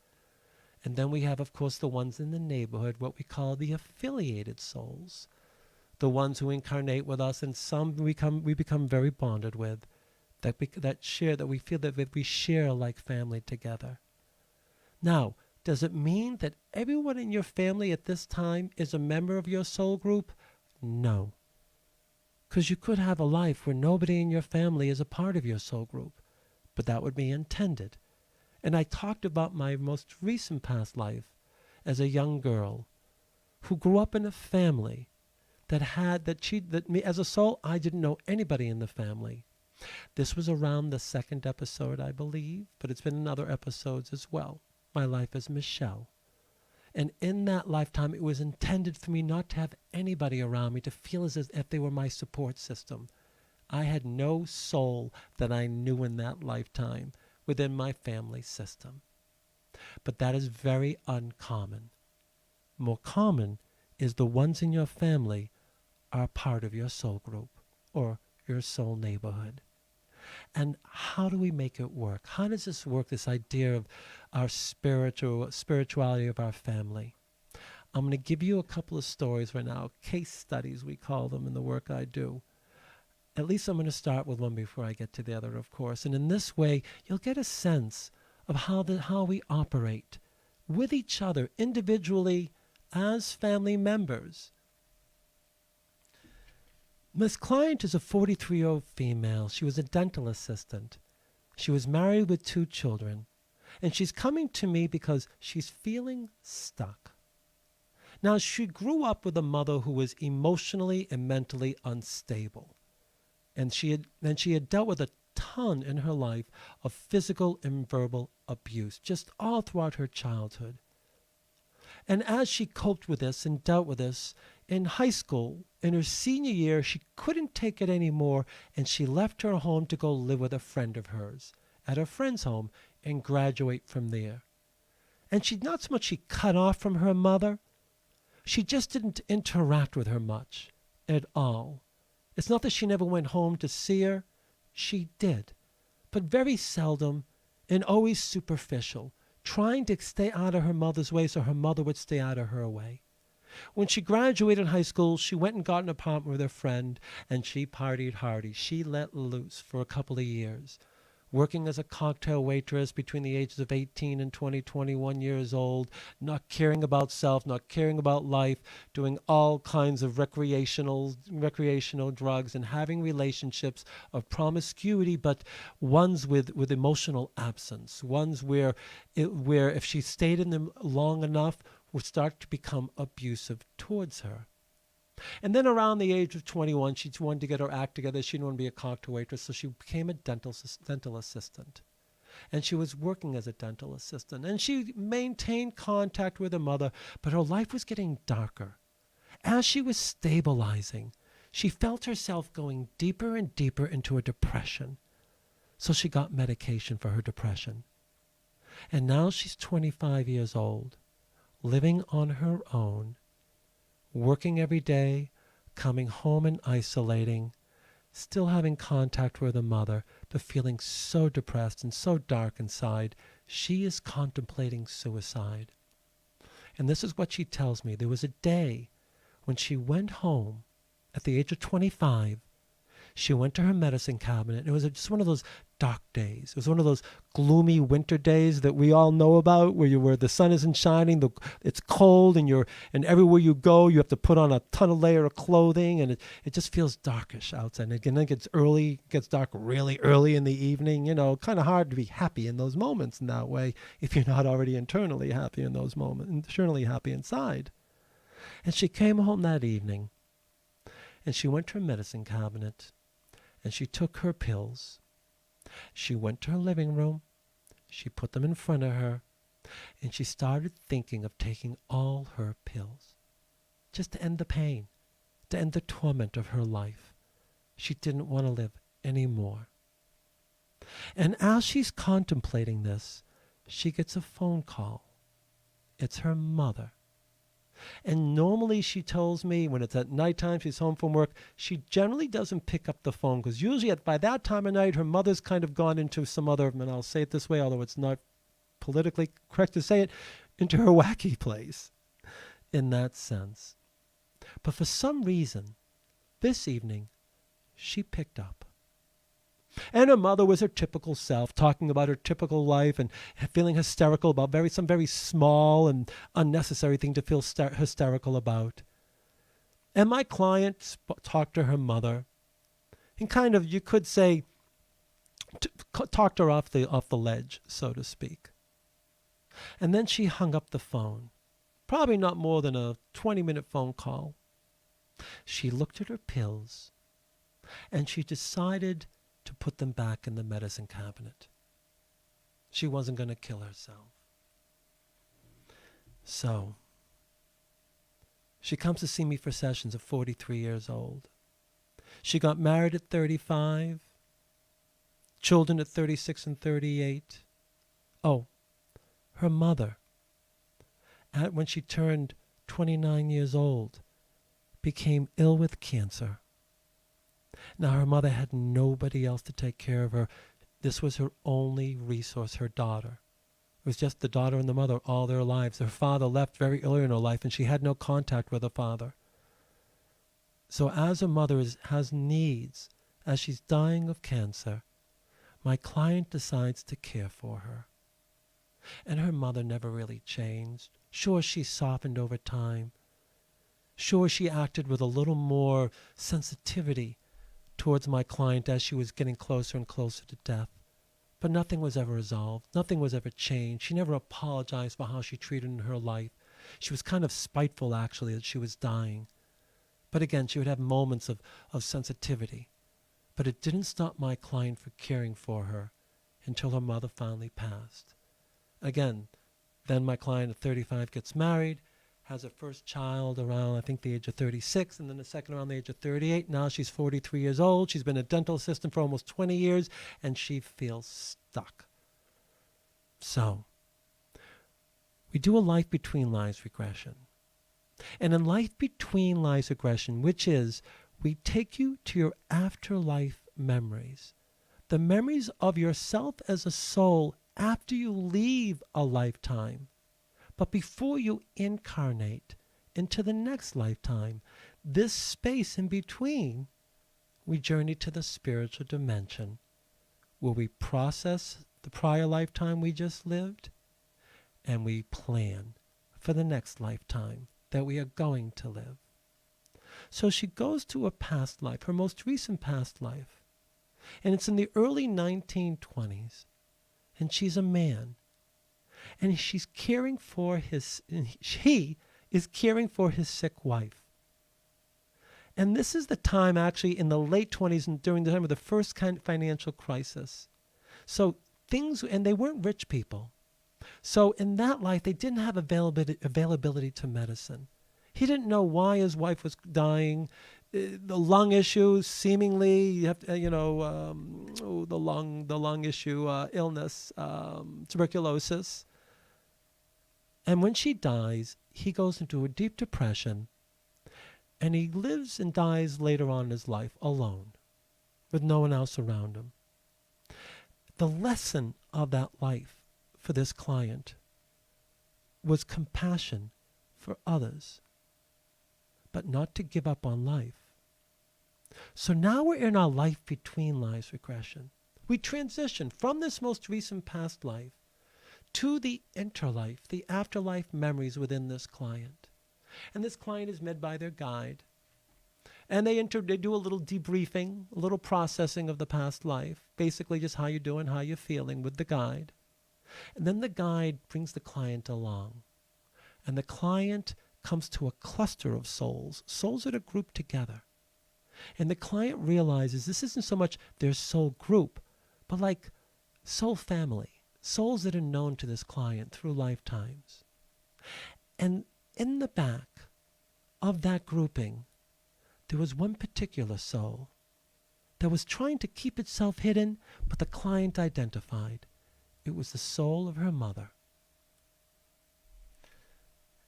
And then we have, of course, the ones in the neighborhood, what we call the affiliated souls, the ones who incarnate with us, and some we become very bonded with, that we feel that we share like family together. Now, does it mean that everyone in your family at this time is a member of your soul group? No. Because you could have a life where nobody in your family is a part of your soul group, but that would be intended. And I talked about my most recent past life as a young girl who grew up in a family that me as a soul, I didn't know anybody in the family. This was around the second episode, I believe, but it's been in other episodes as well. My life as Michelle. And in that lifetime, it was intended for me not to have anybody around me, to feel as if they were my support system. I had no soul that I knew in that lifetime within my family system. But that is very uncommon. More common is the ones in your family are part of your soul group or your soul neighborhood. And how do we make it work? How does this work, this idea of our spirituality of our family? I'm going to give you a couple of stories right now, case studies we call them in the work I do. At least I'm going to start with one before I get to the other, of course. And in this way, you'll get a sense of how we operate with each other individually as family members. This client is a 43-year-old female. She was a dental assistant. She was married with 2 children. And she's coming to me because she's feeling stuck. Now, she grew up with a mother who was emotionally and mentally unstable. And she had dealt with a ton in her life of physical and verbal abuse, just all throughout her childhood. And as she coped with this and dealt with this, in high school, in her senior year, she couldn't take it anymore, and she left her home to go live with a friend of hers at her friend's home and graduate from there. And she, not so much she cut off from her mother, she just didn't interact with her much at all. It's not that she never went home to see her. She did, but very seldom and always superficial, trying to stay out of her mother's way so her mother would stay out of her way. When she graduated high school, she went and got an apartment with her friend, and she partied hardy. She let loose for a couple of years, working as a cocktail waitress between the ages of 18 and 21 years old, not caring about self, not caring about life, doing all kinds of recreational drugs and having relationships of promiscuity, but ones with emotional absence, ones where if she stayed in them long enough, would start to become abusive towards her. And then around the age of 21, she wanted to get her act together. She didn't want to be a cocktail waitress, so she became a dental assistant. And she was working as a dental assistant. And she maintained contact with her mother, but her life was getting darker. As she was stabilizing, she felt herself going deeper and deeper into a depression. So she got medication for her depression. And now she's 25 years old, living on her own, working every day, coming home and isolating, still having contact with her mother, but feeling so depressed and so dark inside, she is contemplating suicide. And this is what she tells me. There was a day when she went home at the age of 25. She went to her medicine cabinet. It was just one of those dark days. It was one of those gloomy winter days that we all know about, where the sun isn't shining, it's cold, and everywhere you go, you have to put on a ton of layer of clothing, and it just feels darkish outside. And again, it gets dark really early in the evening. Kind of hard to be happy in those moments in that way if you're not already internally happy in those moments, internally happy inside. And she came home that evening, and she went to her medicine cabinet, and she took her pills. She went to her living room, she put them in front of her, and she started thinking of taking all her pills, just to end the pain, to end the torment of her life. She didn't want to live anymore. And as she's contemplating this, she gets a phone call. It's her mother. And normally she tells me when it's at nighttime, she's home from work, she generally doesn't pick up the phone because usually by that time of night, her mother's kind of gone into some other, and I'll say it this way, although it's not politically correct to say it, into her wacky place in that sense. But for some reason, this evening, she picked up. And her mother was her typical self, talking about her typical life and feeling hysterical about some very small and unnecessary thing to feel hysterical about. And my client talked to her mother and kind of, you could say, talked her off the ledge, so to speak. And then she hung up the phone, probably not more than a 20-minute phone call. She looked at her pills and she decided to put them back in the medicine cabinet. She wasn't going to kill herself. So, she comes to see me for sessions at 43 years old. She got married at 35, children at 36 and 38. Oh, her mother, when she turned 29 years old, became ill with cancer. Now, her mother had nobody else to take care of her. This was her only resource, her daughter. It was just the daughter and the mother all their lives. Her father left very early in her life, and she had no contact with her father. So as her mother has needs, as she's dying of cancer, my client decides to care for her. And her mother never really changed. Sure, she softened over time. Sure, she acted with a little more sensitivity towards my client as she was getting closer and closer to death. But nothing was ever resolved. Nothing was ever changed. She never apologized for how she treated in her life. She was kind of spiteful, actually, that she was dying. But again, she would have moments of sensitivity. But it didn't stop my client from caring for her until her mother finally passed. Again, then my client at 35 gets married, has her first child around, I think, the age of 36, and then the second around the age of 38. Now she's 43 years old. She's been a dental assistant for almost 20 years, and she feels stuck. So, we do a life between lives regression. And in life between lives regression, which is we take you to your afterlife memories, the memories of yourself as a soul after you leave a lifetime, but before you incarnate into the next lifetime. This space in between, we journey to the spiritual dimension where we process the prior lifetime we just lived and we plan for the next lifetime that we are going to live. So she goes to a past life, her most recent past life, and it's in the early 1920s, and she's a man, and he is caring for his sick wife. And this is the time, actually, in the late 20s and during the time of the first kind of financial crisis. So and they weren't rich people. So in that life, they didn't have availability to medicine. He didn't know why his wife was dying. The lung issue, seemingly, you have to, the lung issue, illness, tuberculosis. And when she dies, he goes into a deep depression, and he lives and dies later on in his life alone, with no one else around him. The lesson of that life for this client was compassion for others, but not to give up on life. So now we're in our life between lives regression. We transition from this most recent past life to the interlife, the afterlife memories within this client. And this client is met by their guide. And they do a little debriefing, a little processing of the past life, basically just how you're doing, how you're feeling with the guide. And then the guide brings the client along. And the client comes to a cluster of souls that are grouped together. And the client realizes this isn't so much their soul group, but like soul family, souls that are known to this client through lifetimes. And in the back of that grouping, there was one particular soul that was trying to keep itself hidden, but the client identified. It was the soul of her mother.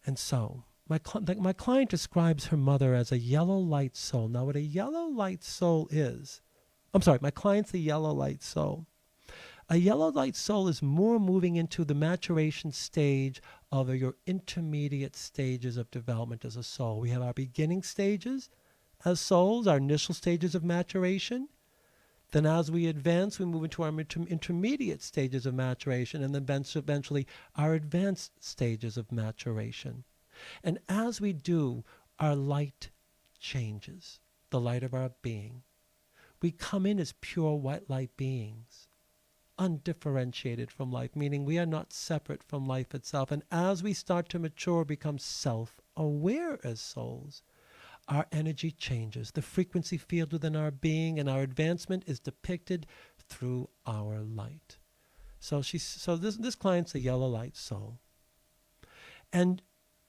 And so, my client describes her mother as a yellow light soul. Now, what a yellow light soul is, my client's a yellow light soul. A yellow light soul is more moving into the maturation stage of your intermediate stages of development as a soul. We have our beginning stages as souls, our initial stages of maturation. Then as we advance, we move into our intermediate stages of maturation, and then eventually our advanced stages of maturation. And as we do, our light changes, the light of our being. We come in as pure white light beings, undifferentiated from life, meaning we are not separate from life itself. And as we start to mature, become self-aware as souls, our energy changes. The frequency field within our being and our advancement is depicted through our light. So this client's a yellow light soul. And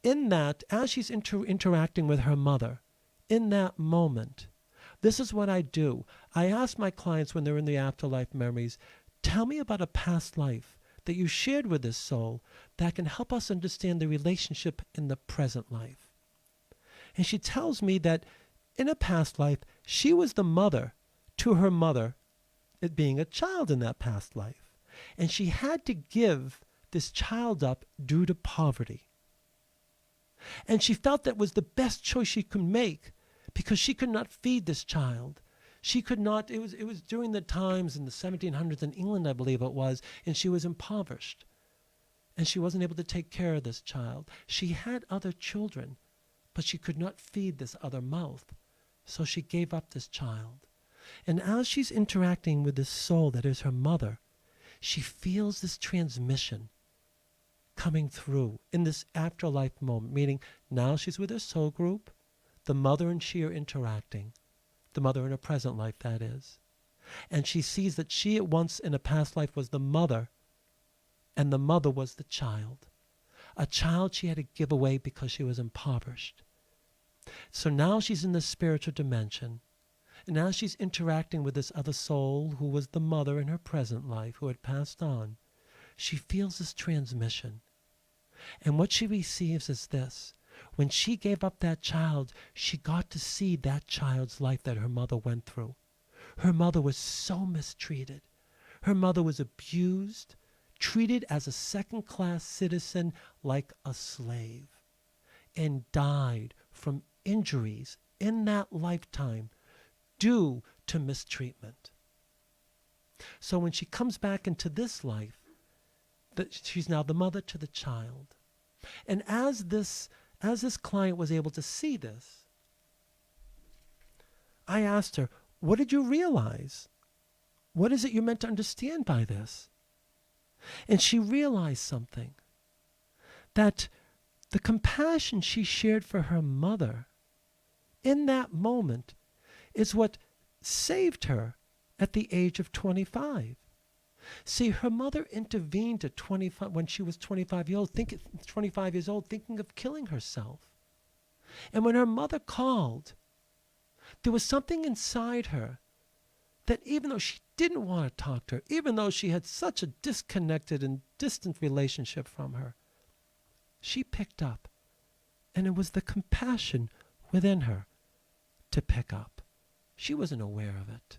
in that, as she's interacting with her mother, in that moment, this is what I do. I ask my clients when they're in the afterlife memories, tell me about a past life that you shared with this soul that can help us understand the relationship in the present life. And she tells me that in a past life, she was the mother to her mother, it being a child in that past life. And she had to give this child up due to poverty. And she felt that was the best choice she could make because she could not feed this child. She could not, it was during the times in the 1700s in England, I believe it was, and she was impoverished. And she wasn't able to take care of this child. She had other children, but she could not feed this other mouth. So she gave up this child. And as she's interacting with this soul that is her mother, she feels this transmission coming through in this afterlife moment, meaning now she's with her soul group, the mother and she are interacting, the mother in her present life, that is. And she sees that she at once in a past life was the mother, and the mother was the child. A child she had to give away because she was impoverished. So now she's in the spiritual dimension, and now she's interacting with this other soul who was the mother in her present life, who had passed on. She feels this transmission. And what she receives is this. When she gave up that child, she got to see that child's life that her mother went through. Her mother was so mistreated. Her mother was abused, treated as a second-class citizen like a slave, and died from injuries in that lifetime due to mistreatment. So when she comes back into this life, she's now the mother to the child. And as this client was able to see this, I asked her, what did you realize? What is it you're meant to understand by this? And she realized something, that the compassion she shared for her mother in that moment is what saved her at the age of 25. See, her mother intervened at 25 when she was 25 years old, thinking of killing herself. And when her mother called, there was something inside her that even though she didn't want to talk to her, even though she had such a disconnected and distant relationship from her, she picked up. And it was the compassion within her to pick up. She wasn't aware of it.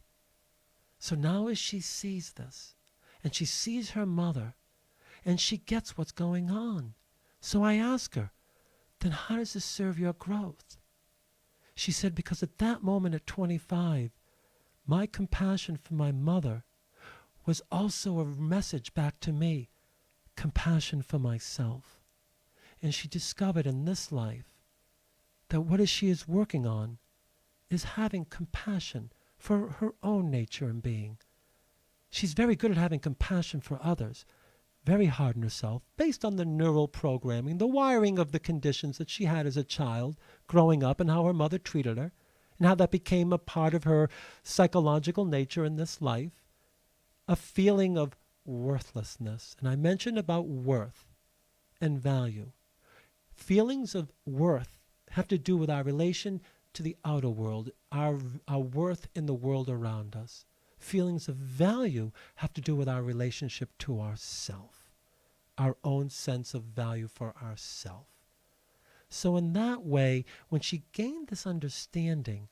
So now as she sees this, and she sees her mother, and she gets what's going on. So I ask her, then how does this serve your growth? She said, because at that moment at 25, my compassion for my mother was also a message back to me, compassion for myself. And she discovered in this life that what she is working on is having compassion for her own nature and being. She's very good at having compassion for others, very hard on herself, based on the neural programming, the wiring of the conditions that she had as a child growing up and how her mother treated her, and how that became a part of her psychological nature in this life, a feeling of worthlessness. And I mentioned about worth and value. Feelings of worth have to do with our relation to the outer world, our worth in the world around us. Feelings of value have to do with our relationship to ourself, our own sense of value for ourself. So in that way, when she gained this understanding,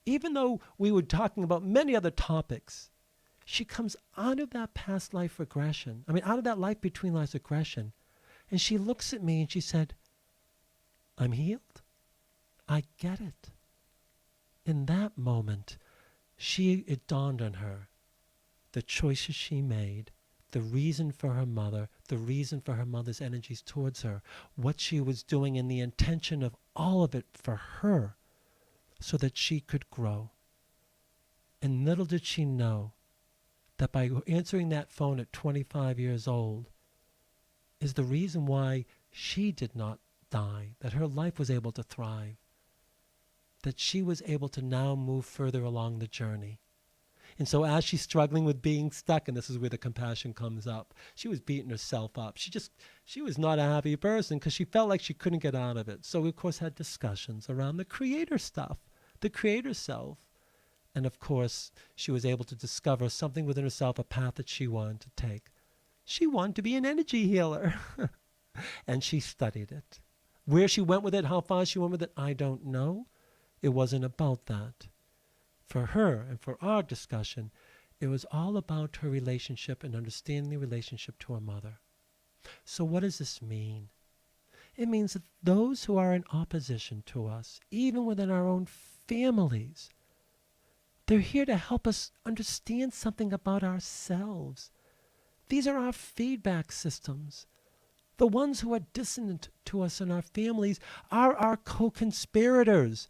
even though we were talking about many other topics, she comes out of that past life regression, out of that life between lives regression, and she looks at me and she said, I'm healed. I get it. In that moment, it dawned on her the choices she made, the reason for her mother, the reason for her mother's energies towards her, what she was doing, and the intention of all of it for her so that she could grow. And little did she know that by answering that phone at 25 years old is the reason why she did not die, that her life was able to thrive, that she was able to now move further along the journey. And so as she's struggling with being stuck, and this is where the compassion comes up, she was beating herself up. She was not a happy person because she felt like she couldn't get out of it. So we, of course, had discussions around the creator stuff, the creator self. And, of course, she was able to discover something within herself, a path that she wanted to take. She wanted to be an energy healer. And she studied it. Where she went with it, how far she went with it, I don't know. It wasn't about that. For her and for our discussion, it was all about her relationship and understanding the relationship to her mother. So what does this mean? It means that those who are in opposition to us, even within our own families, they're here to help us understand something about ourselves. These are our feedback systems. The ones who are dissonant to us in our families are our co-conspirators.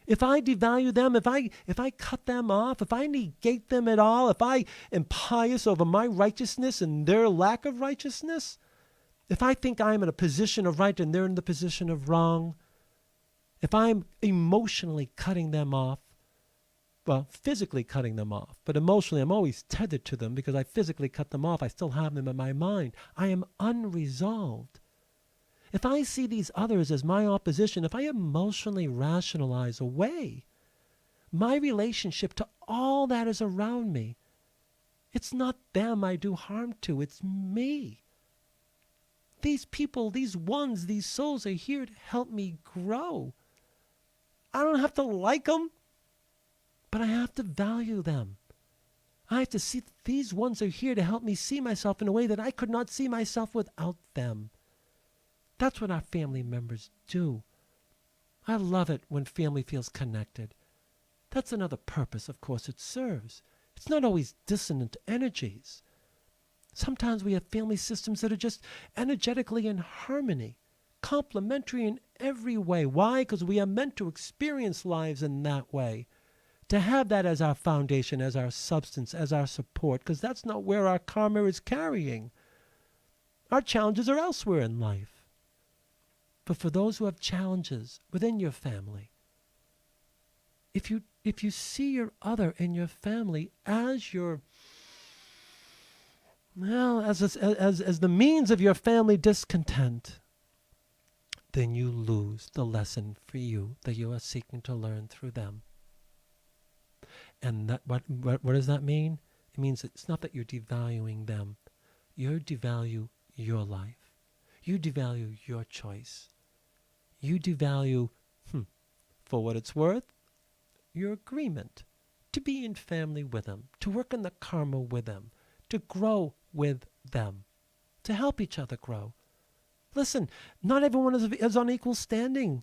If I devalue them, if I cut them off, if I negate them at all, if I am pious over my righteousness and their lack of righteousness, if I think I'm in a position of right and they're in the position of wrong, if I'm emotionally cutting them off, well, physically cutting them off, but emotionally I'm always tethered to them because I physically cut them off. I still have them in my mind. I am unresolved. If I see these others as my opposition, if I emotionally rationalize away my relationship to all that is around me, it's not them I do harm to, it's me. These people, these ones, these souls are here to help me grow. I don't have to like them, but I have to value them. I have to see that these ones are here to help me see myself in a way that I could not see myself without them. That's what our family members do. I love it when family feels connected. That's another purpose, of course, it serves. It's not always dissonant energies. Sometimes we have family systems that are just energetically in harmony, complementary in every way. Why? Because we are meant to experience lives in that way. To have that as our foundation, as our substance, as our support, because that's not where our karma is carrying. Our challenges are elsewhere in life. But for those who have challenges within your family, if you see your other in your family as your, well, as the means of your family discontent, then you lose the lesson for you that you are seeking to learn through them. And that what does that mean? It means it's not that you're devaluing them. You devalue your life. You devalue your choice. You devalue, for what it's worth, your agreement to be in family with them, to work in the karma with them, to grow with them, to help each other grow. Listen, not everyone is on equal standing.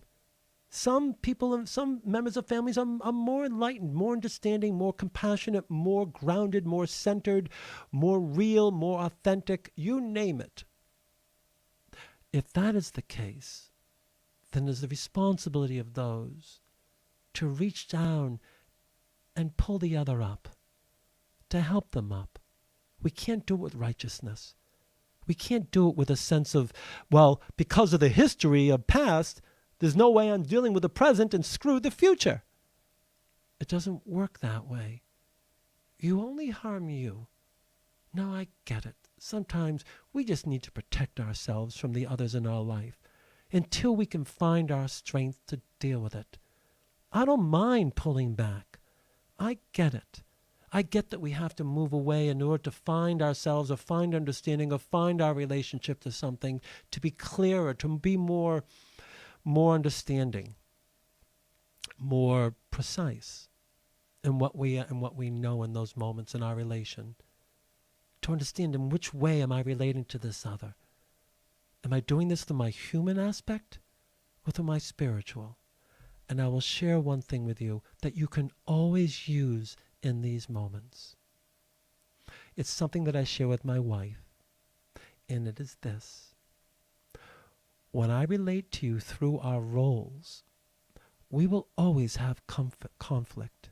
Some people and some members of families are more enlightened, more understanding, more compassionate, more grounded, more centered, more real, more authentic, you name it. If that is the case, then there's the responsibility of those to reach down and pull the other up, to help them up. We can't do it with righteousness. We can't do it with a sense of, well, because of the history of past, there's no way I'm dealing with the present and screw the future. It doesn't work that way. You only harm you. No, I get it. Sometimes we just need to protect ourselves from the others in our life until we can find our strength to deal with it. I don't mind pulling back. I get it. I get that we have to move away in order to find ourselves or find understanding or find our relationship to something, to be clearer, to be more understanding, more precise in what we know in those moments in our relation. To understand in which way am I relating to this other? Am I doing this through my human aspect or through my spiritual? And I will share one thing with you that you can always use in these moments. It's something that I share with my wife, and it is this. When I relate to you through our roles, we will always have conflict.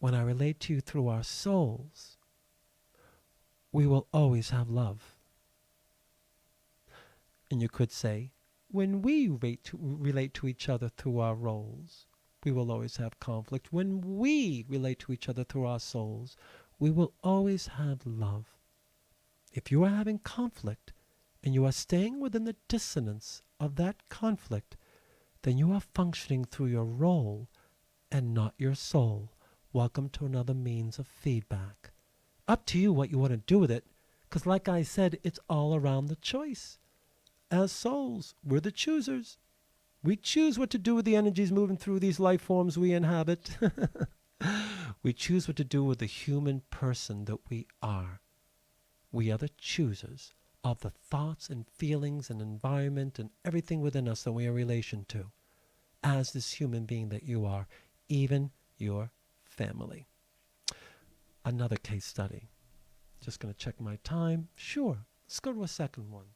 When I relate to you through our souls, we will always have love. And you could say, when we relate to each other through our roles, we will always have conflict. When we relate to each other through our souls, we will always have love. If you are having conflict and you are staying within the dissonance of that conflict, then you are functioning through your role and not your soul. Welcome to another means of feedback. Up to you what you want to do with it, because like I said, it's all around the choice. As souls, we're the choosers. We choose what to do with the energies moving through these life forms we inhabit. We choose what to do with the human person that we are. We are the choosers of the thoughts and feelings and environment and everything within us that we are in relation to, as this human being that you are, even your family. Another case study. Just going to check my time. Sure. Let's go to a second one.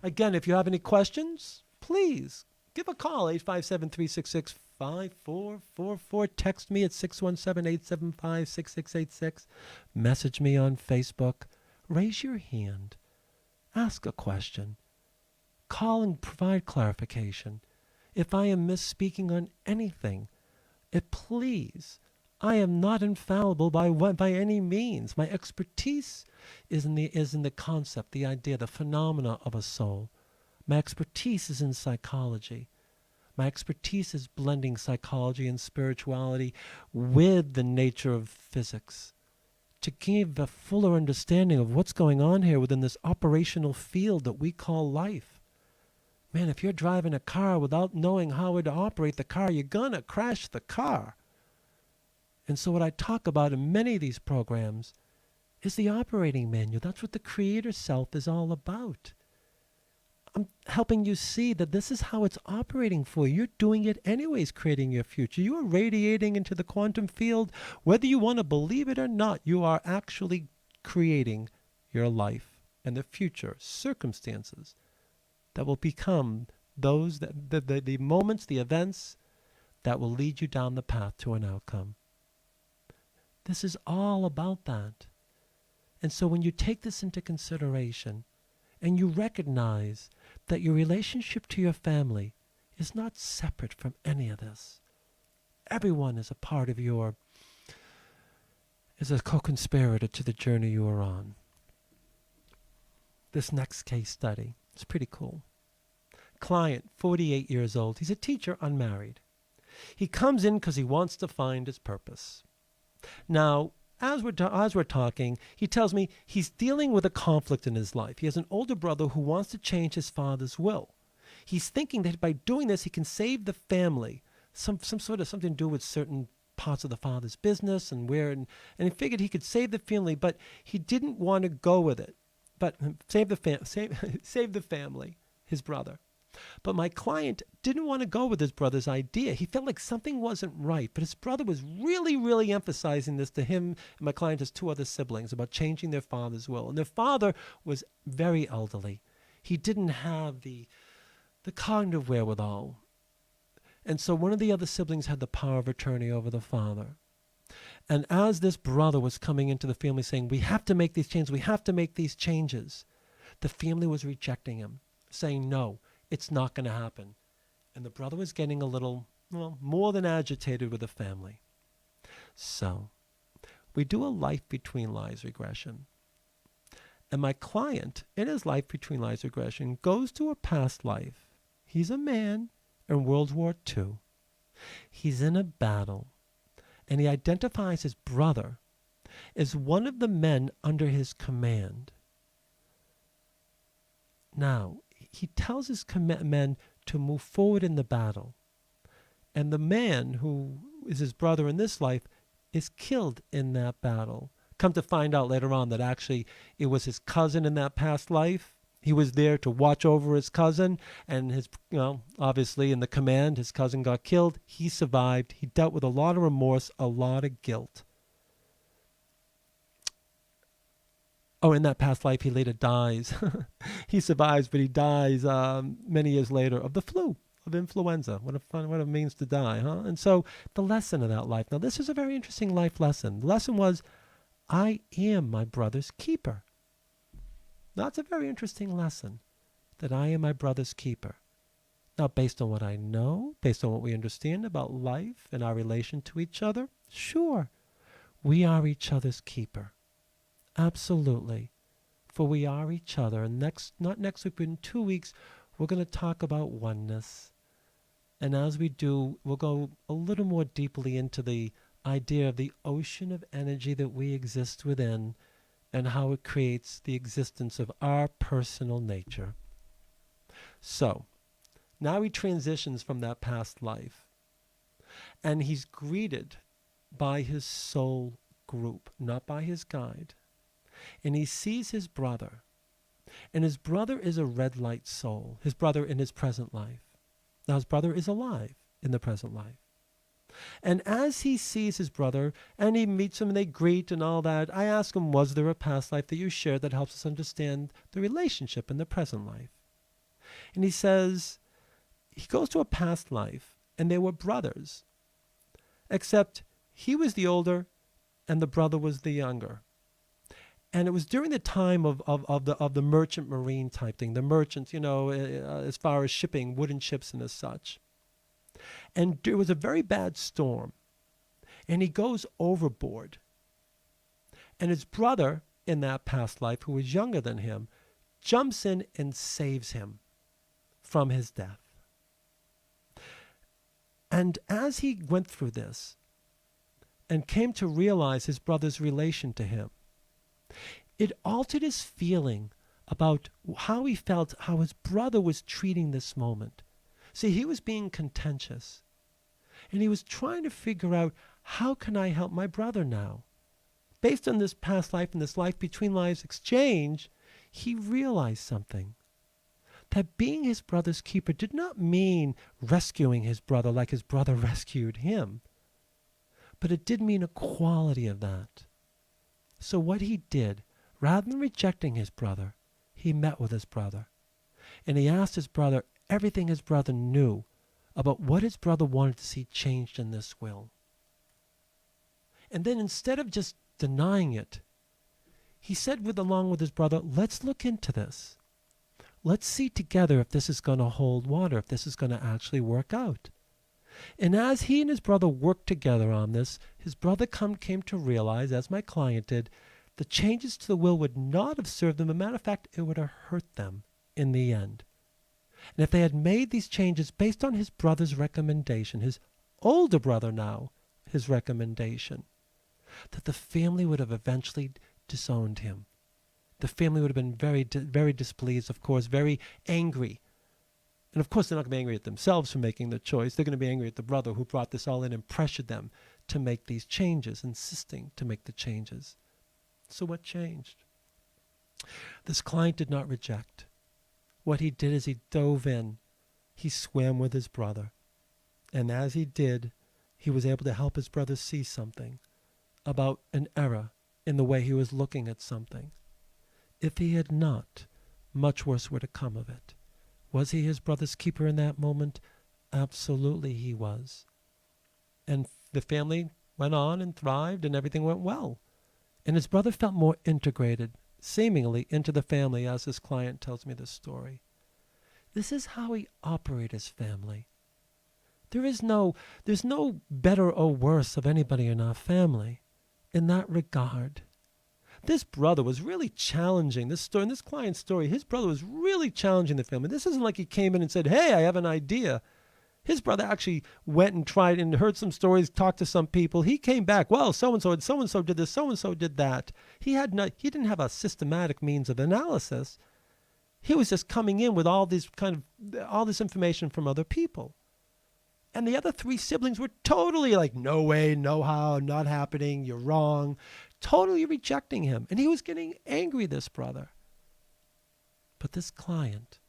Again, if you have any questions, please give a call, 857-366-5444. Text me at 617-875-6686. Message me on Facebook. Raise your hand. Ask a question. Call and provide clarification. If I am misspeaking on anything, please, I am not infallible by any means. My expertise is in the concept, the idea, the phenomena of a soul. My expertise is in psychology. My expertise is blending psychology and spirituality with the nature of physics to give a fuller understanding of what's going on here within this operational field that we call life. Man, if you're driving a car without knowing how to operate the car, you're going to crash the car. And so what I talk about in many of these programs is the operating manual. That's what the creator self is all about. I'm helping you see that this is how it's operating for you. You're doing it anyways, creating your future. You are radiating into the quantum field. Whether you want to believe it or not, you are actually creating your life and the future circumstances that will become those, the moments, the events that will lead you down the path to an outcome. This is all about that. And so when you take this into consideration and you recognize that your relationship to your family is not separate from any of this. Everyone is a part of is a co-conspirator to the journey you are on. This next case study is pretty cool. Client, 48 years old. He's a teacher, unmarried. He comes in because he wants to find his purpose. Now, as we're talking, he tells me he's dealing with a conflict in his life. He has an older brother who wants to change his father's will. He's thinking that by doing this, he can save the family. Some sort of something to do with certain parts of the father's business and he figured he could save the family, but he didn't want to go with it. But save the family, his brother. But my client didn't want to go with his brother's idea. He felt like something wasn't right. But his brother was really, really emphasizing this to him and my client, his two other siblings, about changing their father's will. And their father was very elderly. He didn't have the cognitive wherewithal. And so one of the other siblings had the power of attorney over the father. And as this brother was coming into the family saying, we have to make these changes, the family was rejecting him, saying, no, it's not going to happen. And the brother was getting a little, more than agitated with the family. So we do a life between lives regression. And my client, in his life between lives regression, goes to a past life. He's a man in World War II. He's in a battle. And he identifies his brother as one of the men under his command. Now, he tells his men to move forward in the battle. And the man who is his brother in this life is killed in that battle. Come to find out later on that actually it was his cousin in that past life. He was there to watch over his cousin, and obviously in the command, his cousin got killed. He survived. He dealt with a lot of remorse, a lot of guilt. Oh, in that past life, he later dies. He survives, but he dies many years later of the flu, of influenza. What it means to die, huh? And so the lesson of that life. Now, this is a very interesting life lesson. The lesson was, I am my brother's keeper. That's a very interesting lesson, that I am my brother's keeper. Now, based on what I know, based on what we understand about life and our relation to each other, sure, we are each other's keeper. Absolutely. For we are each other. And not next week, but in 2 weeks, we're going to talk about oneness. And as we do, we'll go a little more deeply into the idea of the ocean of energy that we exist within and how it creates the existence of our personal nature. So, now he transitions from that past life. And he's greeted by his soul group, not by his guide. And he sees his brother. And his brother is a red light soul, his brother in his present life. Now his brother is alive in the present life. And as he sees his brother, and he meets him and they greet and all that, I ask him, was there a past life that you shared that helps us understand the relationship in the present life? And he says, he goes to a past life, and they were brothers, except he was the older and the brother was the younger. And it was during the time of the merchant marine type thing, the merchants, as far as shipping wooden ships and as such. And there was a very bad storm, and he goes overboard. And his brother in that past life, who was younger than him, jumps in and saves him from his death. And as he went through this and came to realize his brother's relation to him, it altered his feeling about how he felt, how his brother was treating this moment. See, he was being contentious, and he was trying to figure out, how can I help my brother now? Based on this past life and this life between lives exchange, he realized something. That being his brother's keeper did not mean rescuing his brother like his brother rescued him, but it did mean a quality of that. So what he did, rather than rejecting his brother, he met with his brother. And he asked his brother everything his brother knew about what his brother wanted to see changed in this will. And then instead of just denying it, he said along with his brother, let's look into this. Let's see together if this is going to hold water, if this is going to actually work out. And as he and his brother worked together on this, his brother came to realize, as my client did, the changes to the will would not have served them. As a matter of fact, it would have hurt them in the end. And if they had made these changes based on his brother's recommendation, his older brother now, his recommendation, that the family would have eventually disowned him. The family would have been very displeased, of course, very angry. And of course, they're not going to be angry at themselves for making the choice. They're going to be angry at the brother who brought this all in and pressured them to make these changes, insisting to make the changes. So what changed? This client did not reject. What he did is he dove in. He swam with his brother. And as he did, he was able to help his brother see something about an error in the way he was looking at something. If he had not, much worse were to come of it. Was he his brother's keeper in that moment? Absolutely he was. And the family went on and thrived and everything went well. And his brother felt more integrated, seemingly, into the family as his client tells me this story. This is how he operated his family. There's no better or worse of anybody in our family in that regard. This brother was really challenging this story. In this client's story, his brother was really challenging the family. This isn't like he came in and said, hey, I have an idea. His brother actually went and tried and heard some stories, talked to some people. He came back, well, so-and-so did this, so-and-so did that. He didn't have a systematic means of analysis. He was just coming in with all this information from other people. And the other three siblings were totally like, no way, no how, not happening, you're wrong, totally rejecting him. And he was getting angry, this brother. But this client,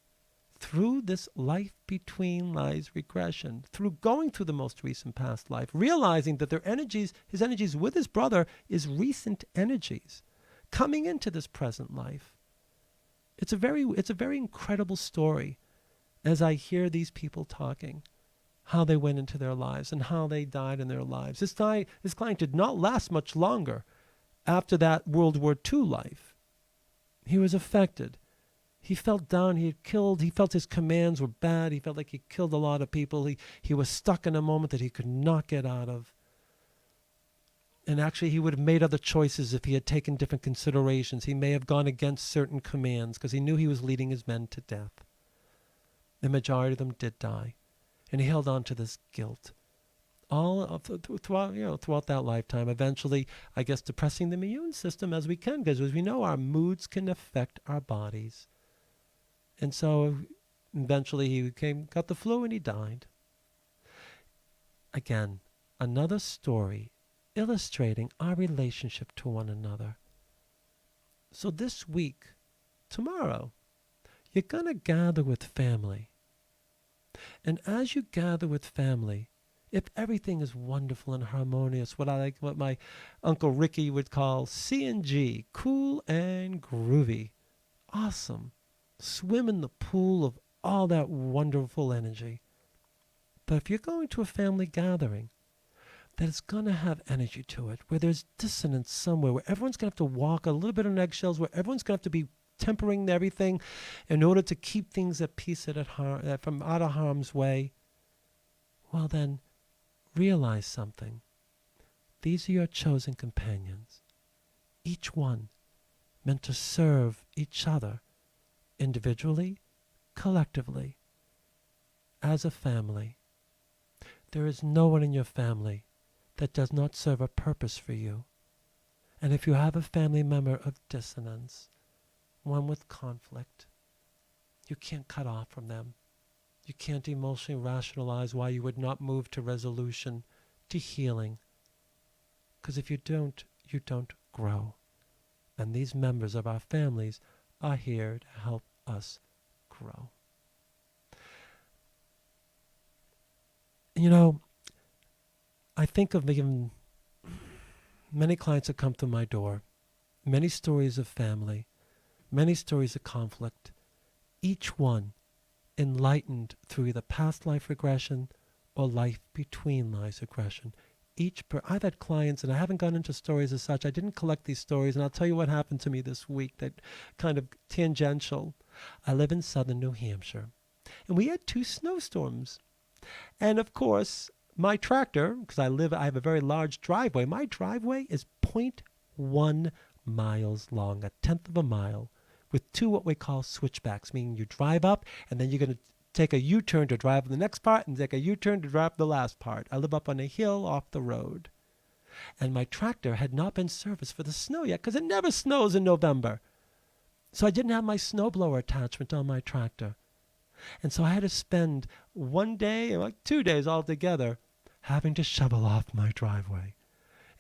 through this life between lives regression, through going through the most recent past life, realizing that his energies with his brother is recent energies coming into this present life. It's a very incredible story as I hear these people talking, how they went into their lives and how they died in their lives. This client did not last much longer after that World War II life. He was affected. He felt down. He felt his commands were bad. He felt like he killed a lot of people. He was stuck in a moment that he could not get out of. And actually, he would have made other choices if he had taken different considerations. He may have gone against certain commands because he knew he was leading his men to death. The majority of them did die. And he held on to this guilt throughout that lifetime, eventually, I guess, depressing the immune system as we can, because as we know, our moods can affect our bodies. And so eventually he got the flu and he died. Again, another story illustrating our relationship to one another. So this week, tomorrow, you're going to gather with family. And as you gather with family, if everything is wonderful and harmonious, what my Uncle Ricky would call C&G, cool and groovy, awesome, swim in the pool of all that wonderful energy. But if you're going to a family gathering, that it's going to have energy to it, where there's dissonance somewhere, where everyone's going to have to walk a little bit on eggshells, where everyone's going to have to be tempering everything in order to keep things at peace from out of harm's way, well then, realize something. These are your chosen companions, each one meant to serve each other individually, collectively, as a family. There is no one in your family that does not serve a purpose for you. And if you have a family member of dissonance, one with conflict, you can't cut off from them. You can't emotionally rationalize why you would not move to resolution, to healing. Because if you don't grow. And these members of our families are here to help us grow. You know, I think of even many clients that come through my door, many stories of family, many stories of conflict, each one enlightened through either past life regression or life between lives regression. I've had clients, and I haven't gone into stories as such. I didn't collect these stories, and I'll tell you what happened to me this week that kind of tangential. I live in southern New Hampshire, and we had 2 snowstorms. And of course, my tractor, because I have a very large driveway, my driveway is 0.1 miles long, 1/10 of a mile, with 2 what we call switchbacks, meaning you drive up, and then you're going to take a U-turn to drive the next part, and take a U-turn to drive the last part. I live up on a hill off the road. And my tractor had not been serviced for the snow yet, because it never snows in November. So I didn't have my snowblower attachment on my tractor. And so I had to spend one day, or like 2 days altogether, having to shovel off my driveway.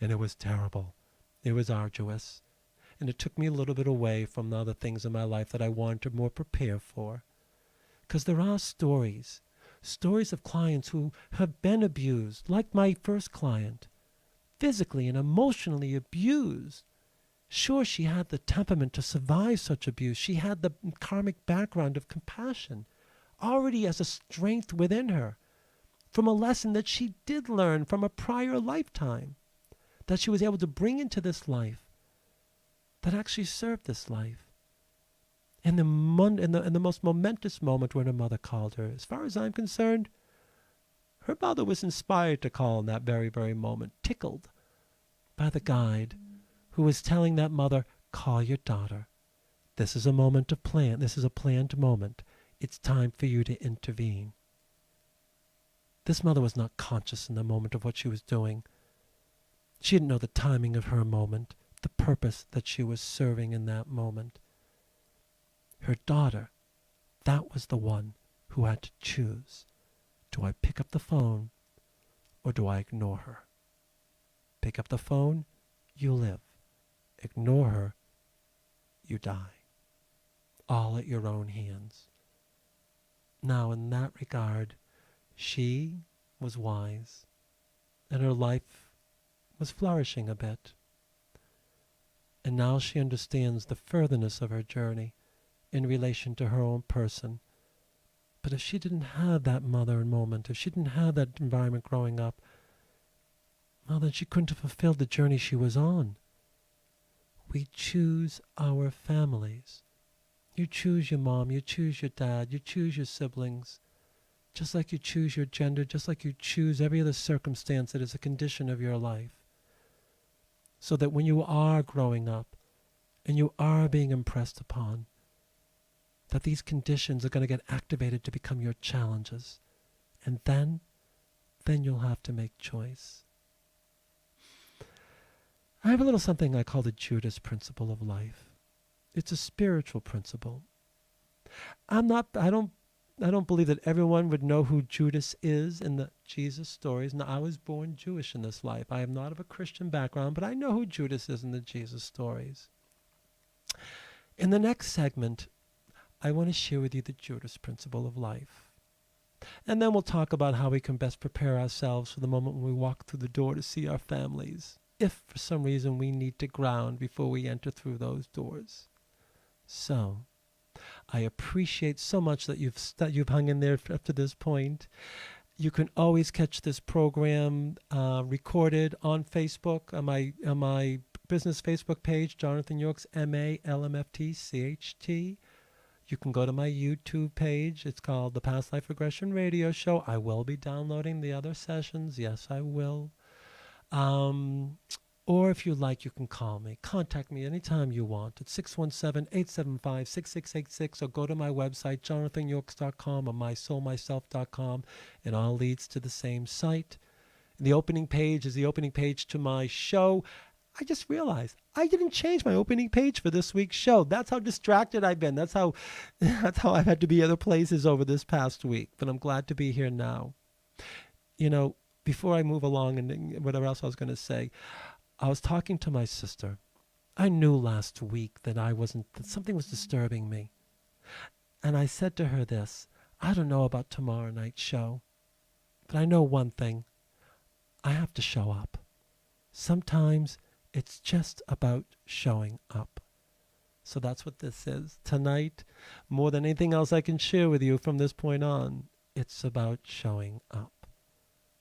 And it was terrible. It was arduous. And it took me a little bit away from the other things in my life that I wanted to more prepare for. Because there are stories of clients who have been abused, like my first client, physically and emotionally abused. Sure, she had the temperament to survive such abuse. She had the karmic background of compassion, already as a strength within her, from a lesson that she did learn from a prior lifetime, that she was able to bring into this life, that actually served this life. In the most momentous moment when her mother called her, as far as I'm concerned, her mother was inspired to call in that very, very moment, tickled by the guide who was telling that mother, call your daughter. This is a moment of plan. This is a planned moment. It's time for you to intervene. This mother was not conscious in the moment of what she was doing. She didn't know the timing of her moment, the purpose that she was serving in that moment. Her daughter, that was the one who had to choose. Do I pick up the phone or do I ignore her? Pick up the phone, you live. Ignore her, you die. All at your own hands. Now, in that regard, she was wise, and her life was flourishing a bit. And now she understands the furtherness of her journey in relation to her own person. But if she didn't have that mother and moment, if she didn't have that environment growing up, well, then she couldn't have fulfilled the journey she was on. We choose our families. You choose your mom, you choose your dad, you choose your siblings, just like you choose your gender, just like you choose every other circumstance that is a condition of your life. So that when you are growing up and you are being impressed upon, that these conditions are going to get activated to become your challenges. And then you'll have to make choice. I have a little something I call the Judas principle of life. It's a spiritual principle. I don't believe that everyone would know who Judas is in the Jesus stories. Now, I was born Jewish in this life. I am not of a Christian background, but I know who Judas is in the Jesus stories. In the next segment, I want to share with you the Judas principle of life. And then we'll talk about how we can best prepare ourselves for the moment when we walk through the door to see our families, if for some reason we need to ground before we enter through those doors. So, I appreciate so much that you've hung in there up to this point. You can always catch this program recorded on Facebook, on my business Facebook page, Jonathan Yorks, MALMFTCHT. You can go to my YouTube page. It's called The Past Life Regression Radio Show. I will be downloading the other sessions. Yes, I will. Or if you like, you can call me. Contact me anytime you want at 617-875-6686, or go to my website, jonathanyorks.com or mysoulmyself.com. It all leads to the same site. The opening page is the opening page to my show. I just realized I didn't change my opening page for this week's show. That's how distracted I've been. That's how I've had to be other places over this past week. But I'm glad to be here now. You know, before I move along and whatever else I was going to say, I was talking to my sister. I knew last week that something was disturbing me. And I said to her this: I don't know about tomorrow night's show, but I know one thing. I have to show up. Sometimes it's just about showing up. So that's what this is. Tonight, more than anything else I can share with you from this point on, it's about showing up.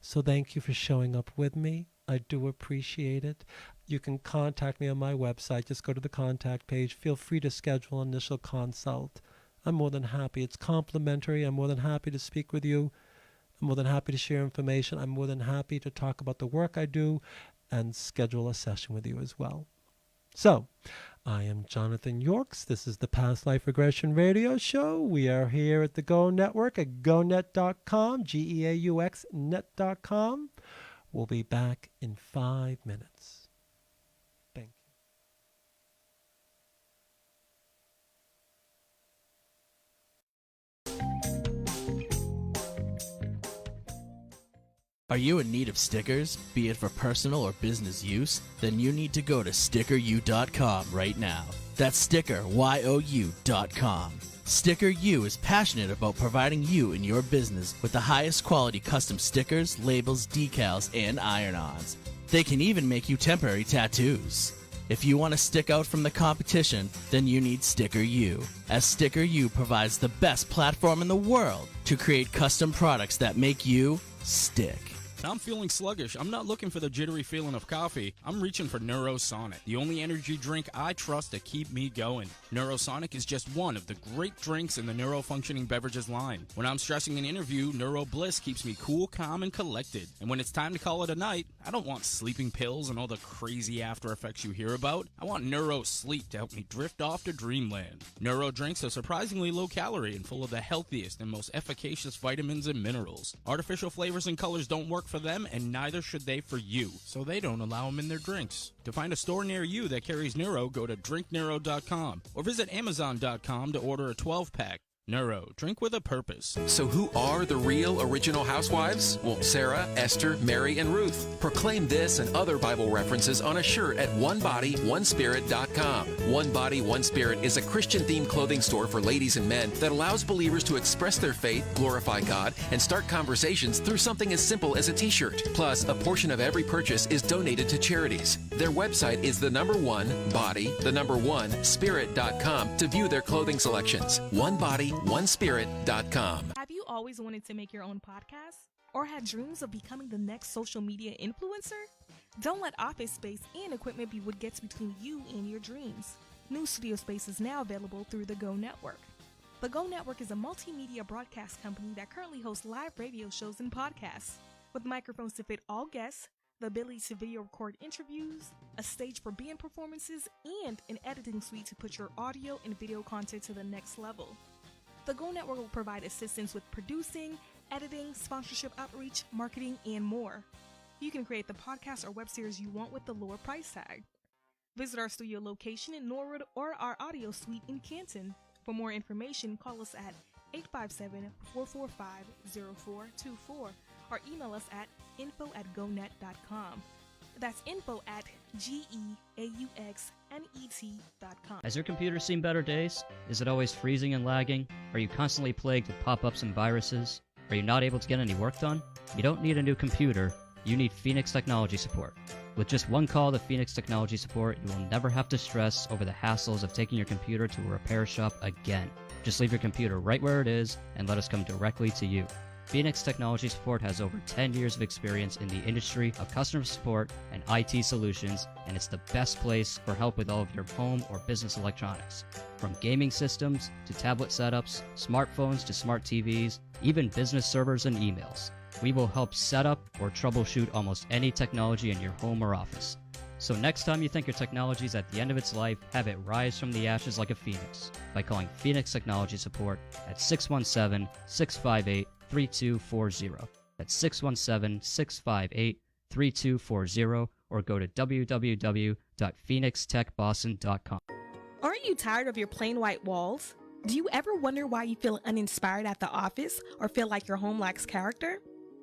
So thank you for showing up with me. I do appreciate it. You can contact me on my website. Just go to the contact page. Feel free to schedule an initial consult. I'm more than happy. It's complimentary. I'm more than happy to speak with you. I'm more than happy to share information. I'm more than happy to talk about the work I do and schedule a session with you as well. So, I am Jonathan Yorks. This is the Past Life Regression Radio Show. We are here at the Go Network at gonet.com, GEAUX net.com. We'll be back in 5 minutes. Thank you. Are you in need of stickers, be it for personal or business use? Then you need to go to stickeru.com right now. That's stickeryou.com. Sticker U is passionate about providing you and your business with the highest quality custom stickers, labels, decals, and iron-ons. They can even make you temporary tattoos. If you want to stick out from the competition, then you need Sticker U, as Sticker U provides the best platform in the world to create custom products that make you stick. I'm feeling sluggish. I'm not looking for the jittery feeling of coffee. I'm reaching for Neurosonic, the only energy drink I trust to keep me going. Neurosonic is just one of the great drinks in the neurofunctioning beverages line. When I'm stressing an interview, Neuro Bliss keeps me cool, calm, and collected. And when it's time to call it a night, I don't want sleeping pills and all the crazy after effects you hear about. I want Neuro Sleep to help me drift off to dreamland. Neuro drinks are surprisingly low calorie and full of the healthiest and most efficacious vitamins and minerals. Artificial flavors and colors don't work for them, and neither should they for you, so they don't allow them in their drinks. To find a store near you that carries Neuro, go to drinkneuro.com or visit amazon.com to order a 12-pack. Neuro, drink with a purpose. So who are the real original housewives? Well, Sarah, Esther, Mary, and Ruth. Proclaim this and other Bible references on a shirt at onebodyonespirit.com. One Body, One Spirit is a Christian-themed clothing store for ladies and men that allows believers to express their faith, glorify God, and start conversations through something as simple as a t-shirt. Plus, a portion of every purchase is donated to charities. Their website is spirit.com to view their clothing selections. onebodyonespirit.com. Have you always wanted to make your own podcast? Or had dreams of becoming the next social media influencer? Don't let office space and equipment be what gets between you and your dreams. New studio space is now available through the Go Network. The Go Network is a multimedia broadcast company that currently hosts live radio shows and podcasts. With microphones to fit all guests, the ability to video record interviews, a stage for band performances, and an editing suite to put your audio and video content to the next level. The Go Network will provide assistance with producing, editing, sponsorship outreach, marketing, and more. You can create the podcast or web series you want with the lower price tag. Visit our studio location in Norwood or our audio suite in Canton. For more information, call us at 857-445-0424 or email us at info@gonet.com. That's info@geauxnet.com. Has your computer seen better days? Is it always freezing and lagging? Are you constantly plagued with pop-ups and viruses? Are you not able to get any work done? You don't need a new computer. You need Phoenix Technology Support. With just one call to Phoenix Technology Support, you will never have to stress over the hassles of taking your computer to a repair shop again. Just leave your computer right where it is and let us come directly to you. Phoenix Technology Support has over 10 years of experience in the industry of customer support and IT solutions, and it's the best place for help with all of your home or business electronics. From gaming systems to tablet setups, smartphones to smart TVs, even business servers and emails. We will help set up or troubleshoot almost any technology in your home or office. So next time you think your technology is at the end of its life, have it rise from the ashes like a phoenix by calling Phoenix Technology Support at 617-658-3240. That's 617-658-3240, or go to www.phoenixtechboston.com. Aren't you tired of your plain white walls? Do you ever wonder why you feel uninspired at the office or feel like your home lacks character?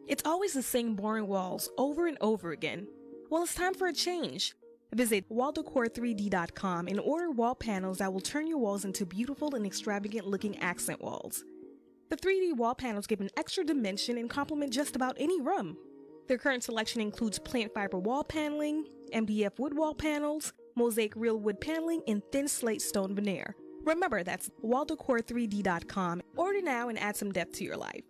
It's always the same boring walls over and over again. Well, it's time for a change. Visit walldecor3d.com and order wall panels that will turn your walls into beautiful and extravagant looking accent walls. The 3D wall panels give an extra dimension and complement just about any room. Their current selection includes plant fiber wall paneling, MDF wood wall panels, mosaic real wood paneling, and thin slate stone veneer. Remember, that's walldecor3d.com. Order now and add some depth to your life.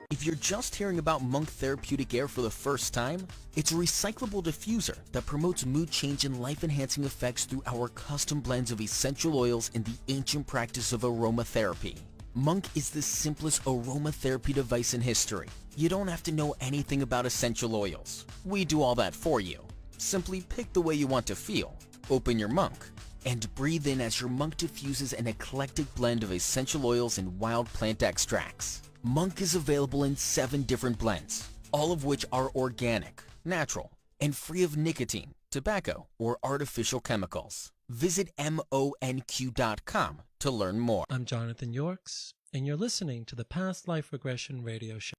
If you're just hearing about Monk Therapeutic Air for the first time, it's a recyclable diffuser that promotes mood change and life-enhancing effects through our custom blends of essential oils and the ancient practice of aromatherapy. Monk is the simplest aromatherapy device in history. You don't have to know anything about essential oils. We do all that for you. Simply pick the way you want to feel, open your Monk, and breathe in as your Monk diffuses an eclectic blend of essential oils and wild plant extracts. Monk is available in 7 different blends, all of which are organic, natural, and free of nicotine, tobacco, or artificial chemicals. Visit monq.com to learn more. I'm Jonathan Yorks, and you're listening to the Past Life Regression Radio Show.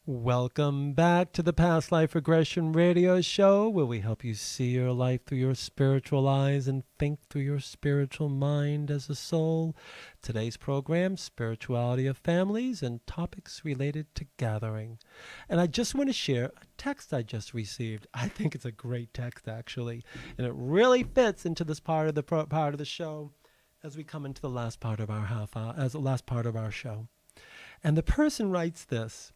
Welcome back to the Past Life Regression Radio Show, where we help you see your life through your spiritual eyes and think through your spiritual mind as a soul. Today's program, Spirituality of Families and Topics Related to Gathering. And I just want to share a text I just received. I think it's a great text, actually, and it really fits into this part of the show as we come into the last part of our show. And the person writes this: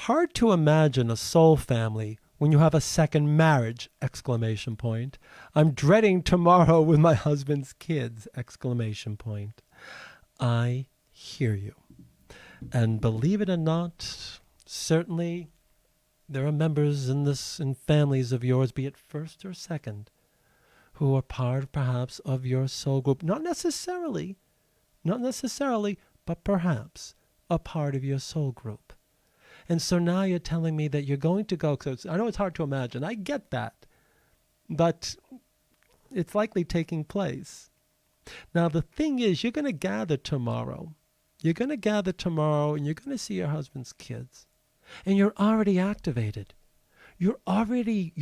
"Hard to imagine a soul family when you have a second marriage, ! I'm dreading tomorrow with my husband's kids, ! I hear you. And believe it or not, certainly there are members in families of yours, be it first or second, who are part perhaps of your soul group. Not necessarily, but perhaps a part of your soul group. And so now you're telling me that you're going to go, because I know it's hard to imagine. I get that. But it's likely taking place. Now, the thing is, you're going to gather tomorrow. You're going to gather tomorrow, and you're going to see your husband's kids. And you're already activated. You're already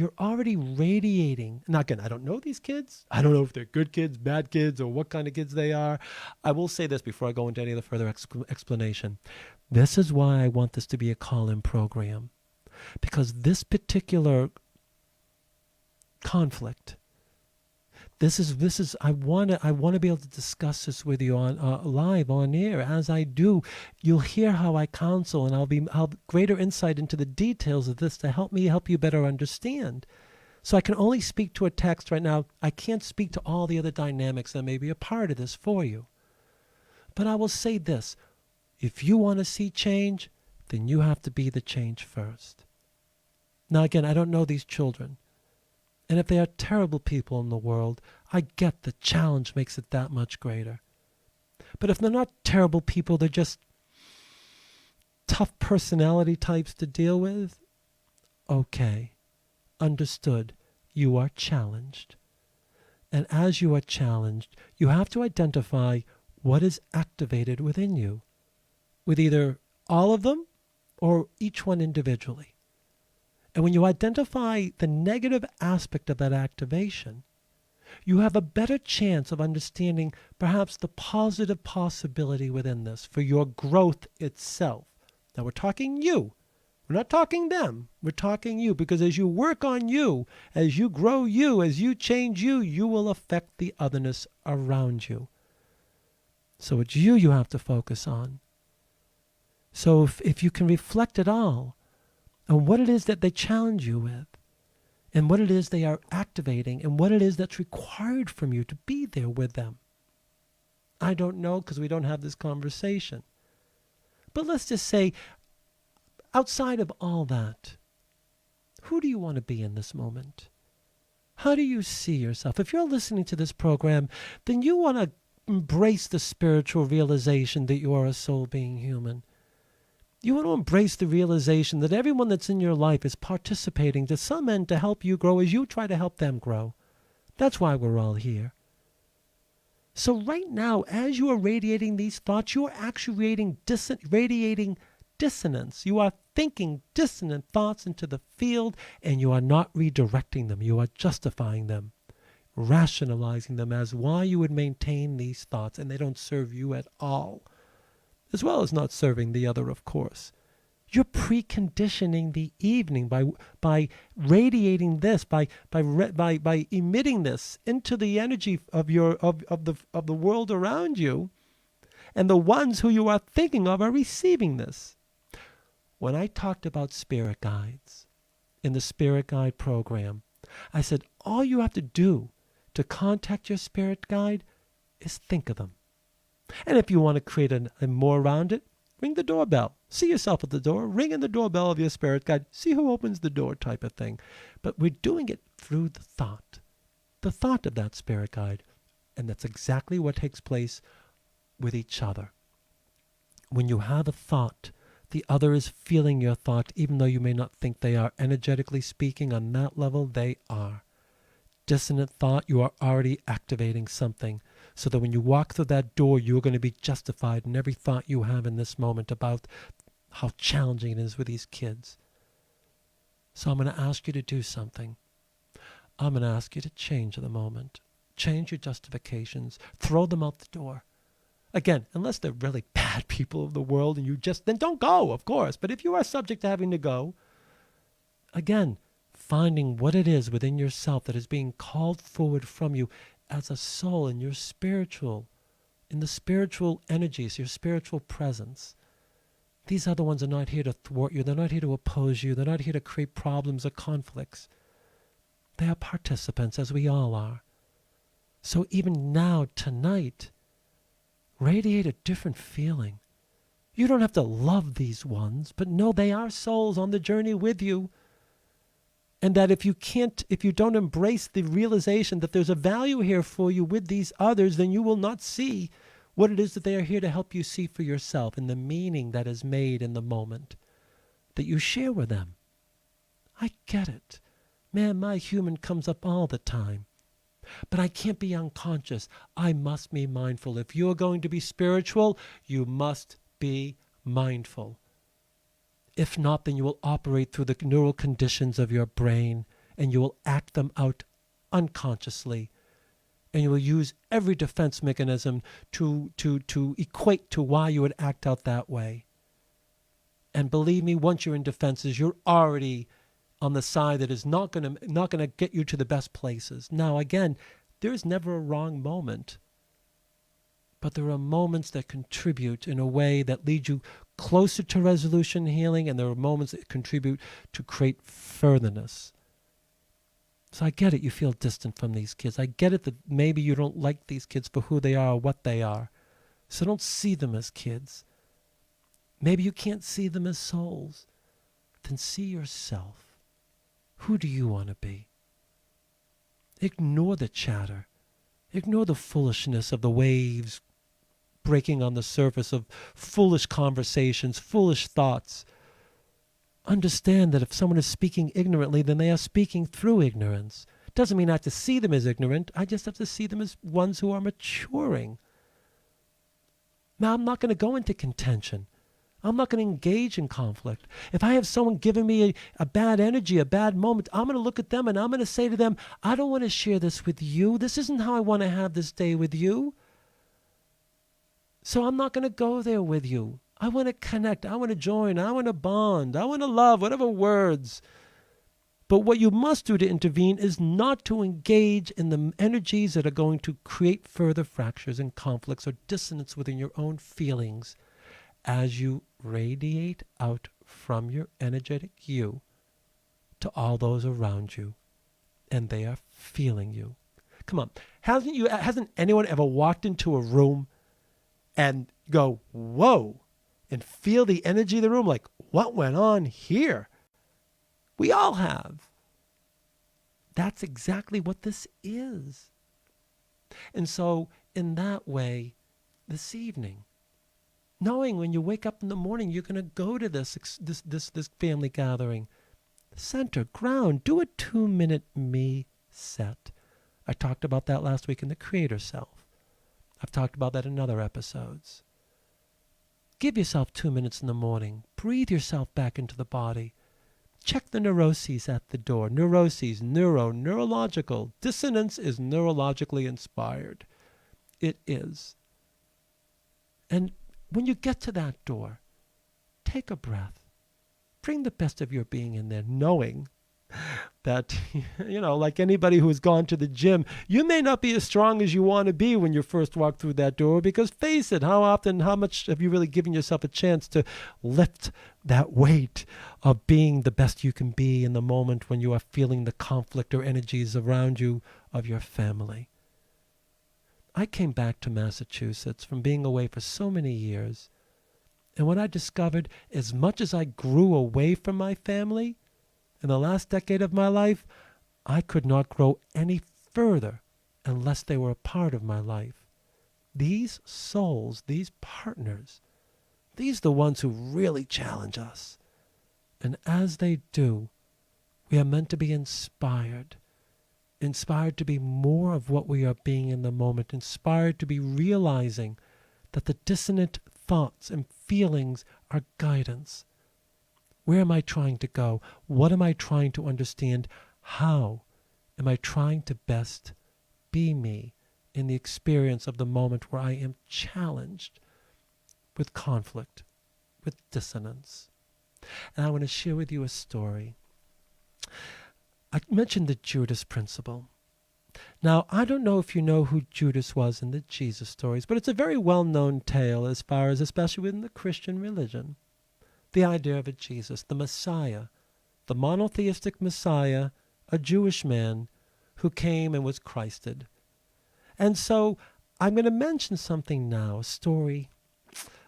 radiating. Now, again, I don't know these kids. I don't know if they're good kids, bad kids, or what kind of kids they are. I will say this before I go into any of the further explanation. This is why I want this to be a call-in program. Because this particular conflict, I want to be able to discuss this with you on live on air. As I do, you'll hear how I counsel, and I'll have greater insight into the details of this to help you better understand. So I can only speak to a text right now. I can't speak to all the other dynamics that may be a part of this for you. But I will say this: if you want to see change, then you have to be the change first. Now again, I don't know these children. And if they are terrible people in the world, I get the challenge makes it that much greater. But if they're not terrible people, they're just tough personality types to deal with, okay, understood, you are challenged. And as you are challenged, you have to identify what is activated within you, with either all of them or each one individually. And when you identify the negative aspect of that activation, you have a better chance of understanding perhaps the positive possibility within this for your growth itself. Now we're talking you. We're not talking them. We're talking you, because as you work on you, as you grow you, as you change you, you will affect the otherness around you. So it's you have to focus on. So if you can reflect at all on what it is that they challenge you with, and what it is they are activating, and what it is that's required from you to be there with them. I don't know, because we don't have this conversation. But let's just say, outside of all that, who do you want to be in this moment? How do you see yourself? If you're listening to this program, then you want to embrace the spiritual realization that you are a soul being human. You want to embrace the realization that everyone that's in your life is participating to some end to help you grow as you try to help them grow. That's why we're all here. So right now, as you are radiating these thoughts, you are actually radiating dissonance. You are thinking dissonant thoughts into the field, and you are not redirecting them. You are justifying them, rationalizing them as why you would maintain these thoughts, and they don't serve you at all. As well as not serving the other, of course. You're preconditioning the evening by radiating this, by emitting this into the energy of the world around you, and the ones who you are thinking of are receiving this. When I talked about spirit guides in the Spirit Guide program, I said all you have to do to contact your spirit guide is think of them. And if you want to create a more around it, ring the doorbell. See yourself at the door, ring in the doorbell of your spirit guide, see who opens the door type of thing. But we're doing it through the thought of that spirit guide. And that's exactly what takes place with each other. When you have a thought, the other is feeling your thought, even though you may not think they are. Energetically speaking, on that level, they are. Dissonant thought, you are already activating something, so that when you walk through that door, you're going to be justified in every thought you have in this moment about how challenging it is with these kids. So I'm going to ask you to do something. I'm going to ask you to change the moment. Change your justifications. Throw them out the door. Again, unless they're really bad people of the world and then don't go, of course. But if you are subject to having to go, again, finding what it is within yourself that is being called forward from you as a soul in the spiritual energies, your spiritual presence. These other ones are not here to thwart you. They're not here to oppose you. They're not here to create problems or conflicts. They are participants, as we all are. So even now, tonight, radiate a different feeling. You don't have to love these ones, but know they are souls on the journey with you. And that if you don't embrace the realization that there's a value here for you with these others, then you will not see what it is that they are here to help you see for yourself, and the meaning that is made in the moment that you share with them. I get it. Man, my human comes up all the time. But I can't be unconscious. I must be mindful. If you're going to be spiritual, you must be mindful. If not, then you will operate through the neural conditions of your brain, and you will act them out unconsciously. And you will use every defense mechanism to equate to why you would act out that way. And believe me, once you're in defenses, you're already on the side that is not going to get you to the best places. Now, again, there is never a wrong moment. But there are moments that contribute in a way that lead you closer to resolution healing, and there are moments that contribute to create furtherness. So I get it, you feel distant from these kids. I get it that maybe you don't like these kids for who they are or what they are. So don't see them as kids. Maybe you can't see them as souls. Then see yourself. Who do you want to be? Ignore the chatter. Ignore the foolishness of the waves breaking on the surface of foolish conversations, foolish thoughts. Understand that if someone is speaking ignorantly, then they are speaking through ignorance. Doesn't mean I have to see them as ignorant. I just have to see them as ones who are maturing. Now, I'm not going to go into contention. I'm not going to engage in conflict. If I have someone giving me a bad energy, a bad moment, I'm going to look at them and I'm going to say to them, I don't want to share this with you. This isn't how I want to have this day with you. So I'm not going to go there with you. I want to connect. I want to join. I want to bond. I want to love, whatever words. But what you must do to intervene is not to engage in the energies that are going to create further fractures and conflicts or dissonance within your own feelings as you radiate out from your energetic you to all those around you, and they are feeling you. Come on, hasn't anyone ever walked into a room and go, whoa, and feel the energy of the room, like, what went on here? We all have. That's exactly what this is. And so, in that way, this evening, knowing when you wake up in the morning, you're going to go to this family gathering, center, ground, do a 2-minute me set. I talked about that last week in the Creator Self. I've talked about that in other episodes. Give yourself 2 minutes in the morning. Breathe yourself back into the body. Check the neuroses at the door. Neuroses, neurological. Dissonance is neurologically inspired. It is. And when you get to that door, take a breath. Bring the best of your being in there, knowing that, like anybody who has gone to the gym, you may not be as strong as you want to be when you first walk through that door, because face it, how much have you really given yourself a chance to lift that weight of being the best you can be in the moment when you are feeling the conflict or energies around you of your family? I came back to Massachusetts from being away for so many years, and what I discovered, as much as I grew away from my family, in the last decade of my life, I could not grow any further unless they were a part of my life. These souls, these partners, these are the ones who really challenge us. And as they do, we are meant to be inspired to be more of what we are being in the moment, inspired to be realizing that the dissonant thoughts and feelings are guidance. Where am I trying to go? What am I trying to understand? How am I trying to best be me in the experience of the moment where I am challenged with conflict, with dissonance? And I want to share with you a story. I mentioned the Judas principle. Now, I don't know if you know who Judas was in the Jesus stories, but it's a very well-known tale as far as, especially within the Christian religion. The idea of a Jesus, the Messiah, the monotheistic Messiah, a Jewish man who came and was Christed. And so I'm going to mention something now, a story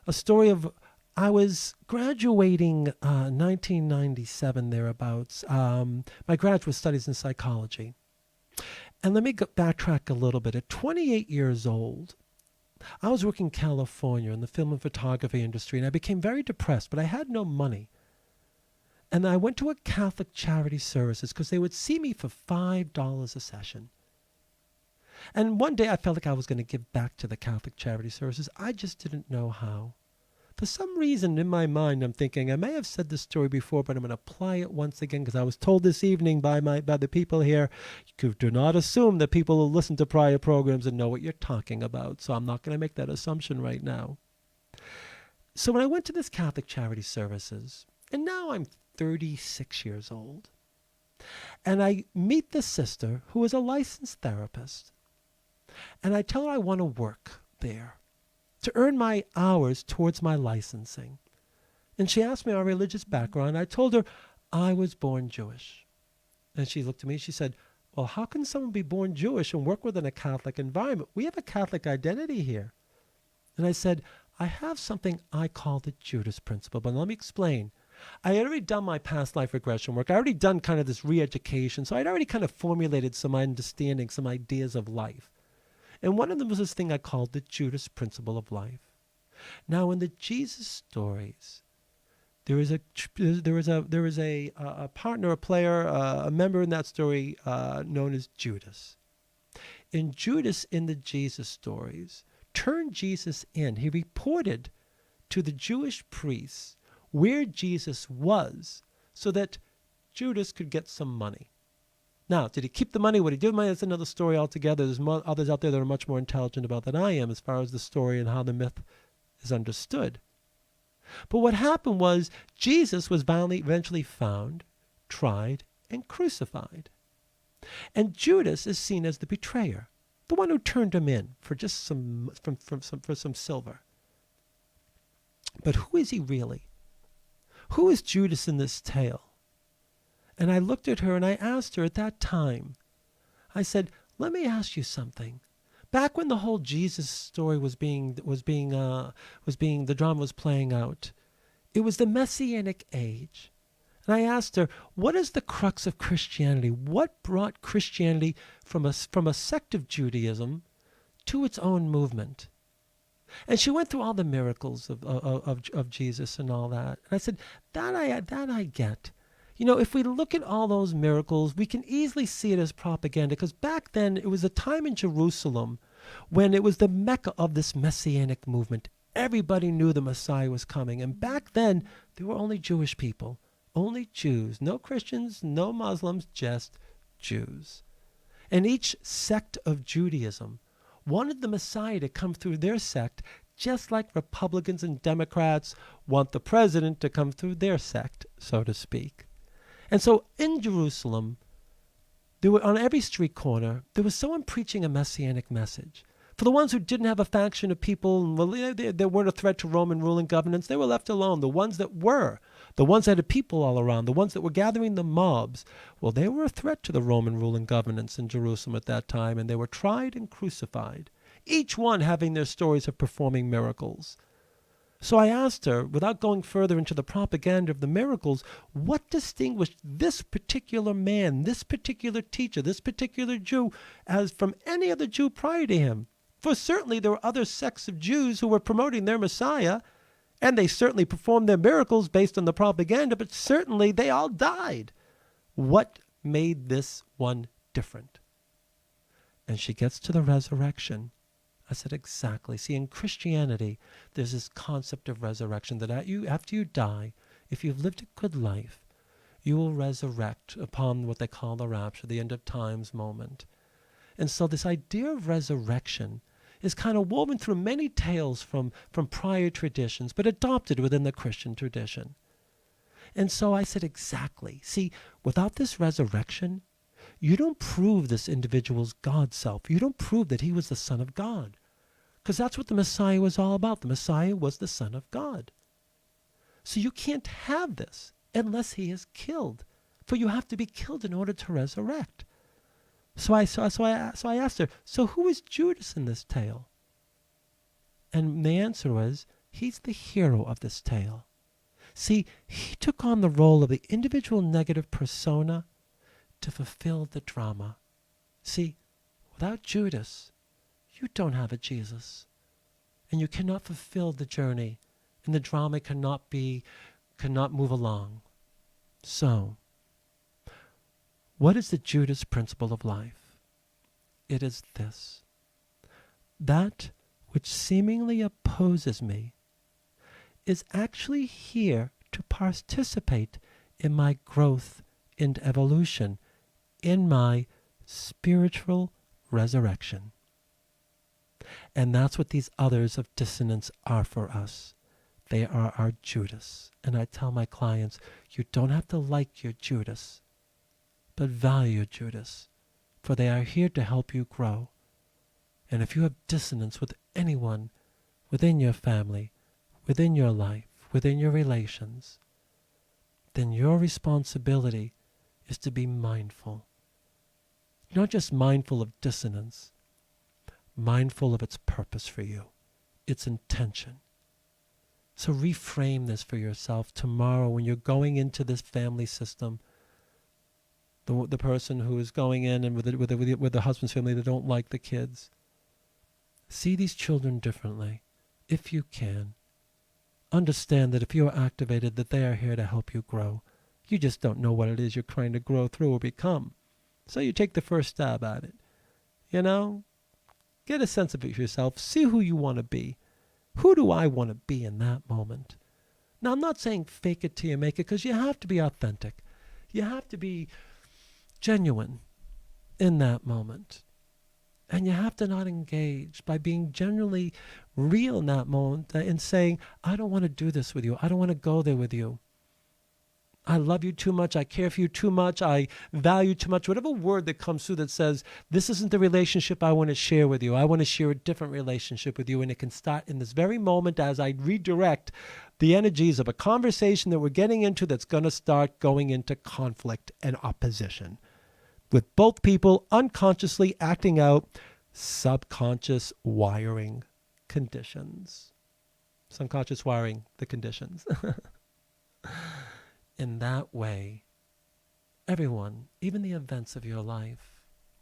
of, I was graduating 1997 thereabouts, my graduate studies in psychology. And let me backtrack a little bit. At 28 years old, I was working in California in the film and photography industry, and I became very depressed, but I had no money. And I went to a Catholic charity services because they would see me for $5 a session. And one day I felt like I was going to give back to the Catholic charity services. I just didn't know how. For some reason in my mind, I'm thinking, I may have said this story before, but I'm going to apply it once again, because I was told this evening by the people here, you do not assume that people will listen to prior programs and know what you're talking about. So I'm not going to make that assumption right now. So when I went to this Catholic charity services, and now I'm 36 years old, and I meet this sister who is a licensed therapist, and I tell her I want to work there to earn my hours towards my licensing. And she asked me our religious background. I told her I was born Jewish. And she looked at me, she said, well, how can someone be born Jewish and work within a Catholic environment? We have a Catholic identity here. And I said, I have something I call the Judas principle, but let me explain. I had already done my past life regression work. I already done kind of this re-education, so I'd already kind of formulated some understanding, some ideas of life. And one of them was this thing I called the Judas principle of life. Now, in the Jesus stories, there is a partner, a player, a member in that story known as Judas. And Judas in the Jesus stories turned Jesus in. He reported to the Jewish priests where Jesus was so that Judas could get some money. Now, did he keep the money? What he did with money? That's another story altogether. There's others out there that are much more intelligent about than I am as far as the story and how the myth is understood. But what happened was Jesus was eventually found, tried, and crucified. And Judas is seen as the betrayer, the one who turned him in for just some silver. But who is he really? Who is Judas in this tale? And I looked at her and I asked her at that time, I said, let me ask you something. Back when the whole Jesus story the drama was playing out, it was the Messianic age. And I asked her, what is the crux of Christianity? What brought Christianity from a sect of Judaism to its own movement? And she went through all the miracles of Jesus and all that. And I said, that I get. You know, if we look at all those miracles, we can easily see it as propaganda, because back then it was a time in Jerusalem when it was the Mecca of this Messianic movement. Everybody knew the Messiah was coming. And back then, there were only Jewish people, only Jews, no Christians, no Muslims, just Jews. And each sect of Judaism wanted the Messiah to come through their sect, just like Republicans and Democrats want the president to come through their sect, so to speak. And so in Jerusalem, there were, on every street corner, there was someone preaching a messianic message. For the ones who didn't have a faction of people, well, they weren't a threat to Roman rule and governance, they were left alone. The ones that were, the ones that had people all around, the ones that were gathering the mobs, well, they were a threat to the Roman rule and governance in Jerusalem at that time, and they were tried and crucified, each one having their stories of performing miracles. So I asked her, without going further into the propaganda of the miracles, what distinguished this particular man, this particular teacher, this particular Jew, as from any other Jew prior to him? For certainly there were other sects of Jews who were promoting their Messiah, and they certainly performed their miracles based on the propaganda, but certainly they all died. What made this one different? And she gets to the resurrection. I said, exactly. See, in Christianity, there's this concept of resurrection that after you die, if you've lived a good life, you will resurrect upon what they call the rapture, the end of times moment. And so this idea of resurrection is kind of woven through many tales from prior traditions, but adopted within the Christian tradition. And so I said, exactly. See, without this resurrection, you don't prove this individual's God self. You don't prove that he was the Son of God. Because that's what the Messiah was all about. The Messiah was the Son of God. So you can't have this unless he is killed. For you have to be killed in order to resurrect. So I asked her, so who is Judas in this tale? And the answer was, he's the hero of this tale. See, he took on the role of the individual negative persona to fulfill the drama. See, without Judas, you don't have a Jesus. And you cannot fulfill the journey, and the drama cannot move along. So, what is the Judas principle of life? It is this: that which seemingly opposes me is actually here to participate in my growth and evolution, in my spiritual resurrection. And that's what these others of dissonance are for us. They are our Judas. And I tell my clients, you don't have to like your Judas, but value your Judas, for they are here to help you grow. And if you have dissonance with anyone within your family, within your life, within your relations, then your responsibility is to be mindful. Not just mindful of dissonance, mindful of its purpose for you, its intention. So reframe this for yourself tomorrow when you're going into this family system. The person who is going in and with the husband's family that don't like the kids. See these children differently, if you can. Understand that if you are activated, that they are here to help you grow. You just don't know what it is you're trying to grow through or become. So you take the first stab at it. You know? Get a sense of it yourself. See who you want to be. Who do I want to be in that moment? Now, I'm not saying fake it till you make it, because you have to be authentic. You have to be genuine in that moment. And you have to not engage by being generally real in that moment and saying, I don't want to do this with you. I don't want to go there with you. I love you too much. I care for you too much. I value too much. Whatever word that comes through that says, this isn't the relationship I want to share with you. I want to share a different relationship with you. And it can start in this very moment as I redirect the energies of a conversation that we're getting into that's going to start going into conflict and opposition, with both people unconsciously acting out subconscious wiring conditions. Subconscious wiring, the conditions. In that way, everyone, even the events of your life,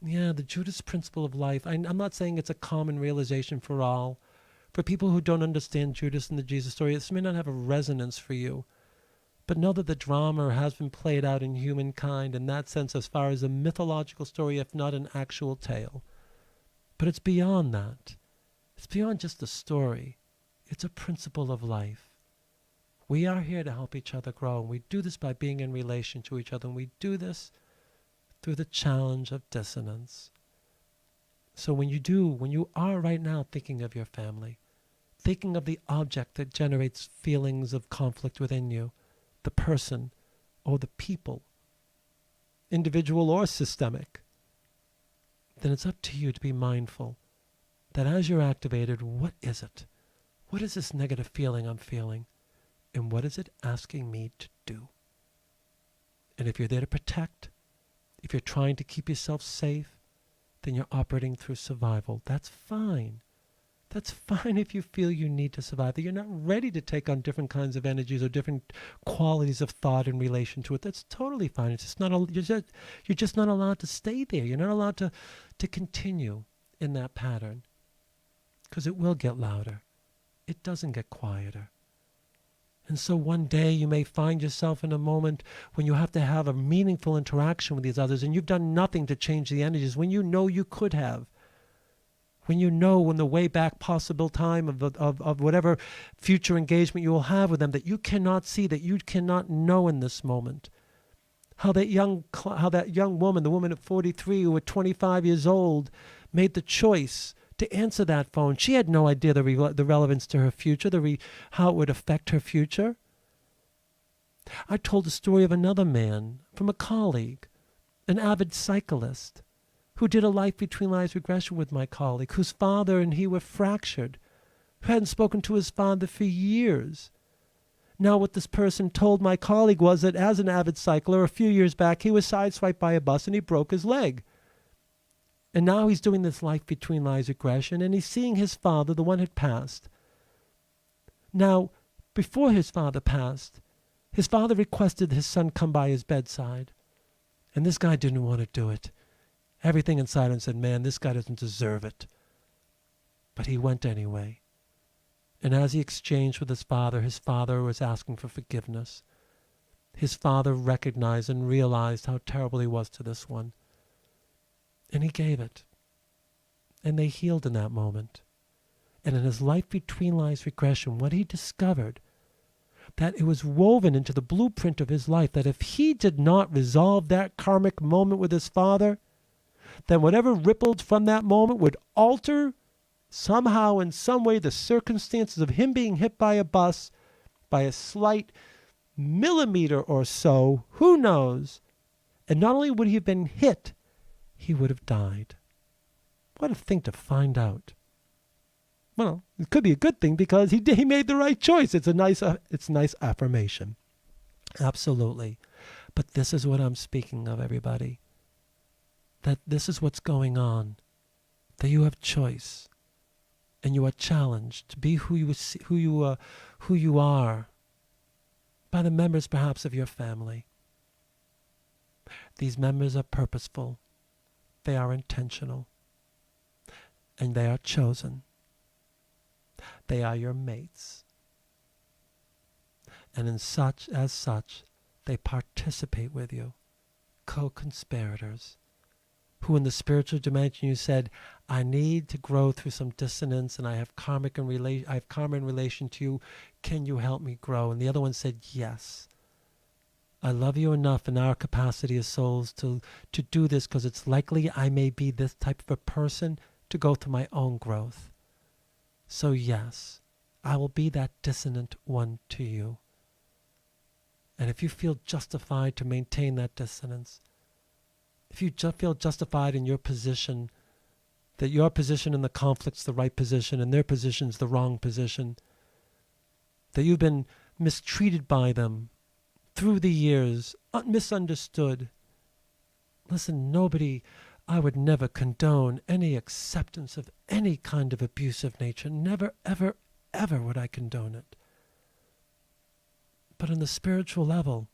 the Judas principle of life, I'm not saying it's a common realization for all. For people who don't understand Judas and the Jesus story, this may not have a resonance for you. But know that the drama has been played out in humankind in that sense as far as a mythological story, if not an actual tale. But it's beyond that. It's beyond just a story. It's a principle of life. We are here to help each other grow, and we do this by being in relation to each other, and we do this through the challenge of dissonance. So when you are right now thinking of your family, thinking of the object that generates feelings of conflict within you, the person or the people, individual or systemic, then it's up to you to be mindful that as you're activated, what is it? What is this negative feeling I'm feeling? And what is it asking me to do? And if you're there to protect, if you're trying to keep yourself safe, then you're operating through survival. That's fine. That's fine if you feel you need to survive, that you're not ready to take on different kinds of energies or different qualities of thought in relation to it. That's totally fine. It's just not you're just not allowed to stay there. You're not allowed to continue in that pattern, because it will get louder. It doesn't get quieter. And so one day you may find yourself in a moment when you have to have a meaningful interaction with these others, and you've done nothing to change the energies when you know you could have. When you know in the way back possible time of whatever future engagement you will have with them that you cannot see, that you cannot know in this moment. How that young woman, the woman at 43 who at 25 years old, made the choice to answer that phone. She had no idea the relevance to her future, how it would affect her future. I told the story of another man from a colleague, an avid cyclist, who did a life between lives regression with my colleague, whose father and he were fractured, who hadn't spoken to his father for years. Now what this person told my colleague was that as an avid cycler, a few years back, he was sideswiped by a bus and he broke his leg. And now he's doing this life between lives regression, and he's seeing his father, the one had passed. Now, before his father passed, his father requested his son come by his bedside. And this guy didn't want to do it. Everything inside him said, man, this guy doesn't deserve it. But he went anyway. And as he exchanged with his father was asking for forgiveness. His father recognized and realized how terrible he was to this one. And he gave it. And they healed in that moment. And in his life between lives regression, what he discovered, that it was woven into the blueprint of his life, that if he did not resolve that karmic moment with his father, then whatever rippled from that moment would alter somehow in some way the circumstances of him being hit by a bus by a slight millimeter or so, who knows? And not only would he have been hit, he would have died. What a thing to find out. Well, it could be a good thing because he made the right choice. It's a nice affirmation. Absolutely. But this is what I'm speaking of, everybody. That this is what's going on. That you have choice. And you are challenged to be who you are by the members perhaps of your family. These members are purposeful. They are intentional. And they are chosen. They are your mates. And as such, they participate with you, co-conspirators, who in the spiritual dimension you said, I need to grow through some dissonance, and I have karma in relation to you. Can you help me grow? And the other one said, yes. I love you enough in our capacity as souls to do this, because it's likely I may be this type of a person to go through my own growth. So yes, I will be that dissonant one to you. And if you feel justified to maintain that dissonance, if you feel justified in your position, that your position in the conflict's the right position and their position's the wrong position, that you've been mistreated by them through the years, misunderstood. Listen, I would never condone any acceptance of any kind of abusive nature. Never, ever, ever would I condone it. But on the spiritual level,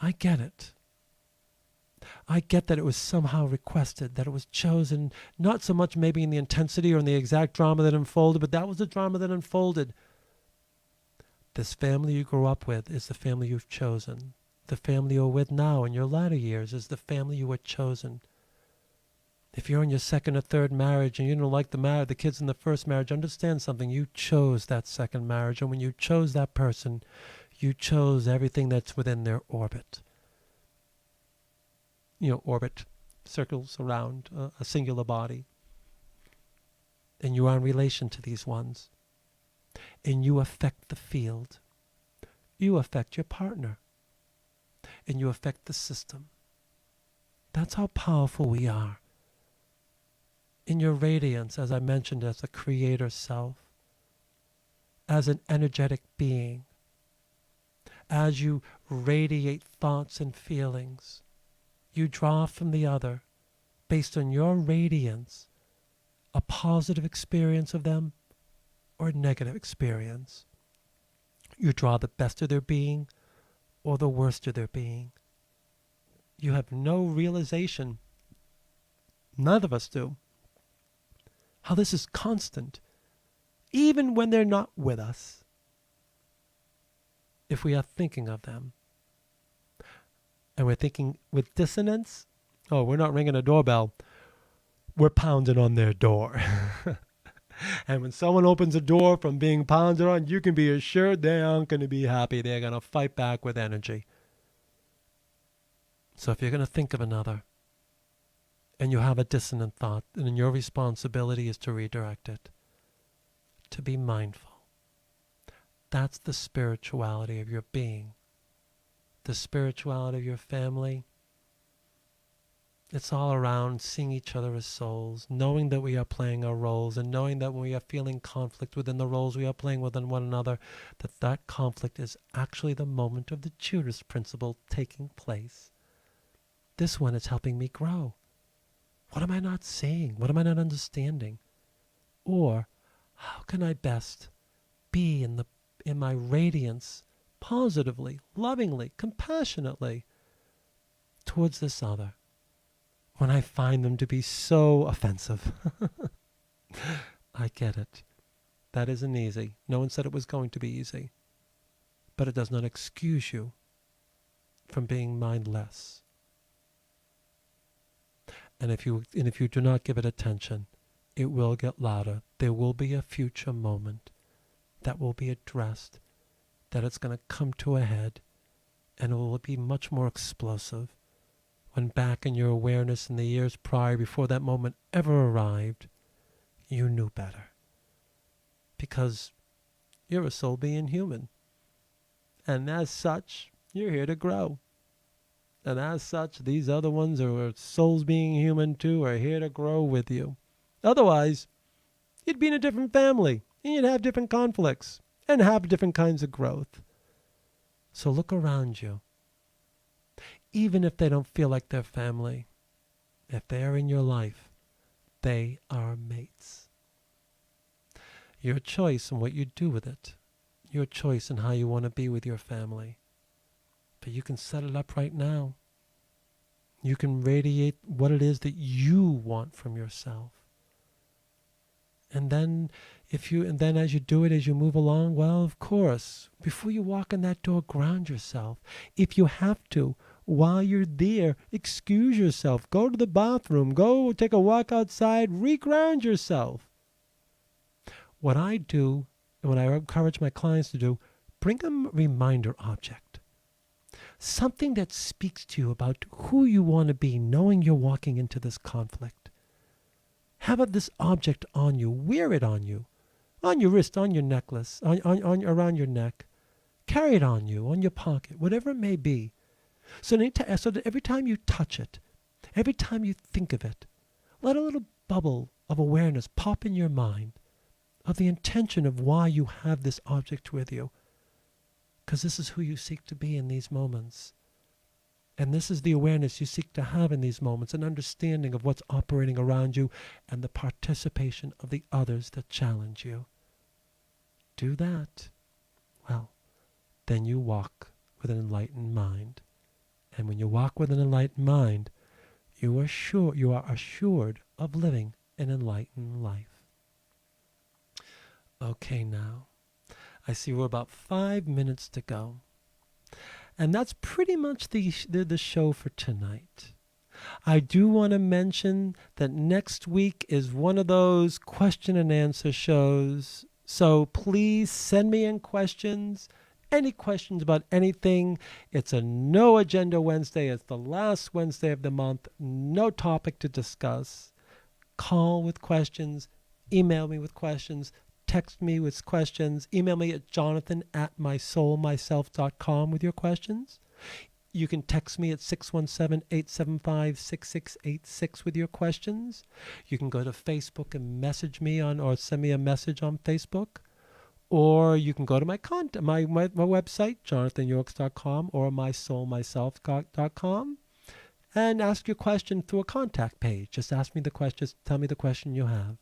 I get it. I get that it was somehow requested, that it was chosen, not so much maybe in the intensity or in the exact drama that unfolded, but that was the drama that unfolded. This family you grew up with is the family you've chosen. The family you're with now in your latter years is the family you were chosen. If you're in your second or third marriage and you don't like the kids in the first marriage, understand something. You chose that second marriage, and when you chose that person, you chose everything that's within their orbit. Orbit circles around a singular body. And you are in relation to these ones. And you affect the field. You affect your partner. And you affect the system. That's how powerful we are. In your radiance, as I mentioned, as a creator self, as an energetic being, as you radiate thoughts and feelings, you draw from the other, based on your radiance, a positive experience of them or a negative experience. You draw the best of their being or the worst of their being. You have no realization, none of us do, how this is constant, even when they're not with us, if we are thinking of them. And we're thinking with dissonance, we're not ringing a doorbell, we're pounding on their door. And when someone opens a door from being pounded on, you can be assured they aren't going to be happy. They're going to fight back with energy. So if you're going to think of another, and you have a dissonant thought, then your responsibility is to redirect it, to be mindful. That's the spirituality of your being. The spirituality of your family. It's all around seeing each other as souls, knowing that we are playing our roles, and knowing that when we are feeling conflict within the roles we are playing within one another, that conflict is actually the moment of the Judas principle taking place. This one is helping me grow. What am I not seeing? What am I not understanding? Or how can I best be in my radiance positively, lovingly, compassionately towards this other when I find them to be so offensive? I get it. That isn't easy. No one said it was going to be easy. But it does not excuse you from being mindless. And if you do not give it attention, it will get louder. There will be a future moment that will be addressed, that it's going to come to a head, and it will be much more explosive when back in your awareness in the years prior, before that moment ever arrived, you knew better. Because you're a soul being human. And as such, you're here to grow. And as such, these other ones who are souls being human too are here to grow with you. Otherwise, you'd be in a different family, and you'd have different conflicts, and have different kinds of growth. So look around you. Even if they don't feel like they're family, if they are in your life, they are mates. Your choice in what you do with it. Your choice in how you want to be with your family. But you can set it up right now. You can radiate what it is that you want from yourself. And then as you do it, as you move along, well, of course, before you walk in that door, ground yourself. If you have to, while you're there, excuse yourself. Go to the bathroom. Go take a walk outside. Re-ground yourself. What I do, and what I encourage my clients to do, bring a reminder object. Something that speaks to you about who you want to be, knowing you're walking into this conflict. Have this object on you. Wear it on you. On your wrist, on your necklace, around your neck. Carry it on you, on your pocket, whatever it may be. So that every time you touch it, every time you think of it, let a little bubble of awareness pop in your mind of the intention of why you have this object with you. Because this is who you seek to be in these moments. And this is the awareness you seek to have in these moments, an understanding of what's operating around you and the participation of the others that challenge you. Do that. Well, then you walk with an enlightened mind. And when you walk with an enlightened mind, you are assured of living an enlightened life. Okay, now, I see we're about 5 minutes to go. And that's pretty much the show for tonight. I do want to mention that next week is one of those question and answer shows. So please send me in questions. Any questions about anything. It's a no agenda Wednesday. It's the last Wednesday of the month. No topic to discuss. Call with questions. Email me with questions. Text me with questions. Email me at jonathan@mysoulmyself.com with your questions. You can text me at 617-875-6686 with your questions. You can go to Facebook and message me or send me a message on Facebook. Or you can go to my website, jonathanyorks.com or mysoulmyself.com, and ask your question through a contact page. Just ask me the question, tell me the question you have.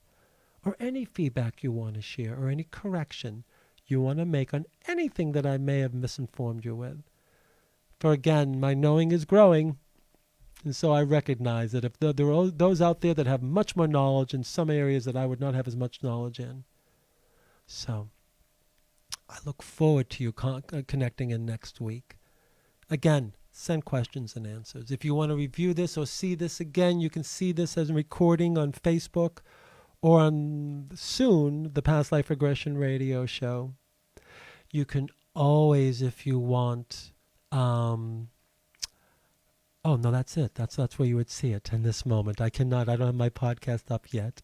Or any feedback you want to share, or any correction you want to make on anything that I may have misinformed you with. For again, my knowing is growing, and so I recognize that if there are those out there that have much more knowledge in some areas that I would not have as much knowledge in. So I look forward to you connecting in next week. Again, send questions and answers. If you want to review this or see this again, you can see this as a recording on Facebook or on soon the Past Life Regression radio show. You can always, if you want, oh no, that's it. That's where you would see it in this moment. I don't have my podcast up yet.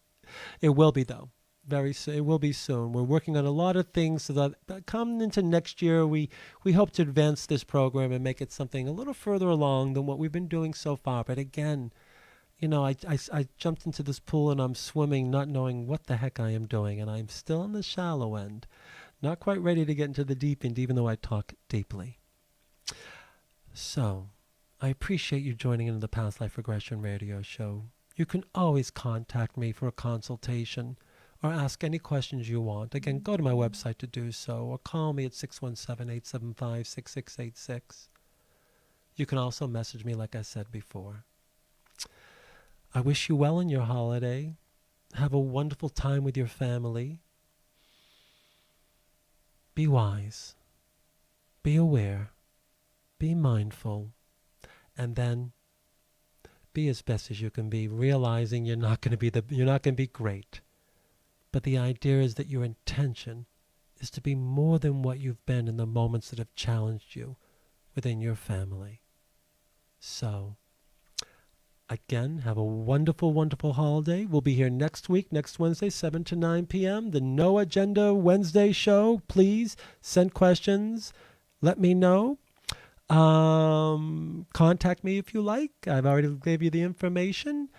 It will be though. Very soon. It will be soon. We're working on a lot of things so that come into next year, we hope to advance this program and make it something a little further along than what we've been doing so far. But again, I jumped into this pool and I'm swimming not knowing what the heck I am doing, and I'm still in the shallow end, not quite ready to get into the deep end, even though I talk deeply. So I appreciate you joining in the Past Life Regression radio show. You can always contact me for a consultation or ask any questions you want. Again, go to my website to do so, or call me at 617-875-6686. You can also message me like I said before. I wish you well in your holiday. Have a wonderful time with your family. Be wise. Be aware. Be mindful. And then be as best as you can be, realizing you're not going to be great. But the idea is that your intention is to be more than what you've been in the moments that have challenged you within your family. So, again, have a wonderful, wonderful holiday. We'll be here next week, next Wednesday, 7 to 9 p.m. The No Agenda Wednesday show. Please send questions. Let me know. Contact me if you like. I've already gave you the information.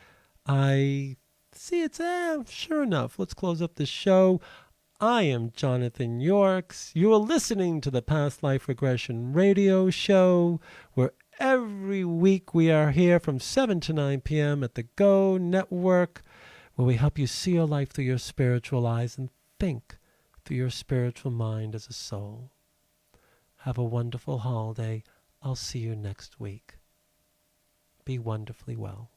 Sure enough. Let's close up the show. I am Jonathan Yorks. You are listening to the Past Life Regression radio show, where every week we are here from 7 to 9 p.m. at the Go Network, where we help you see your life through your spiritual eyes and think through your spiritual mind as a soul. Have a wonderful holiday. I'll see you next week. Be wonderfully well.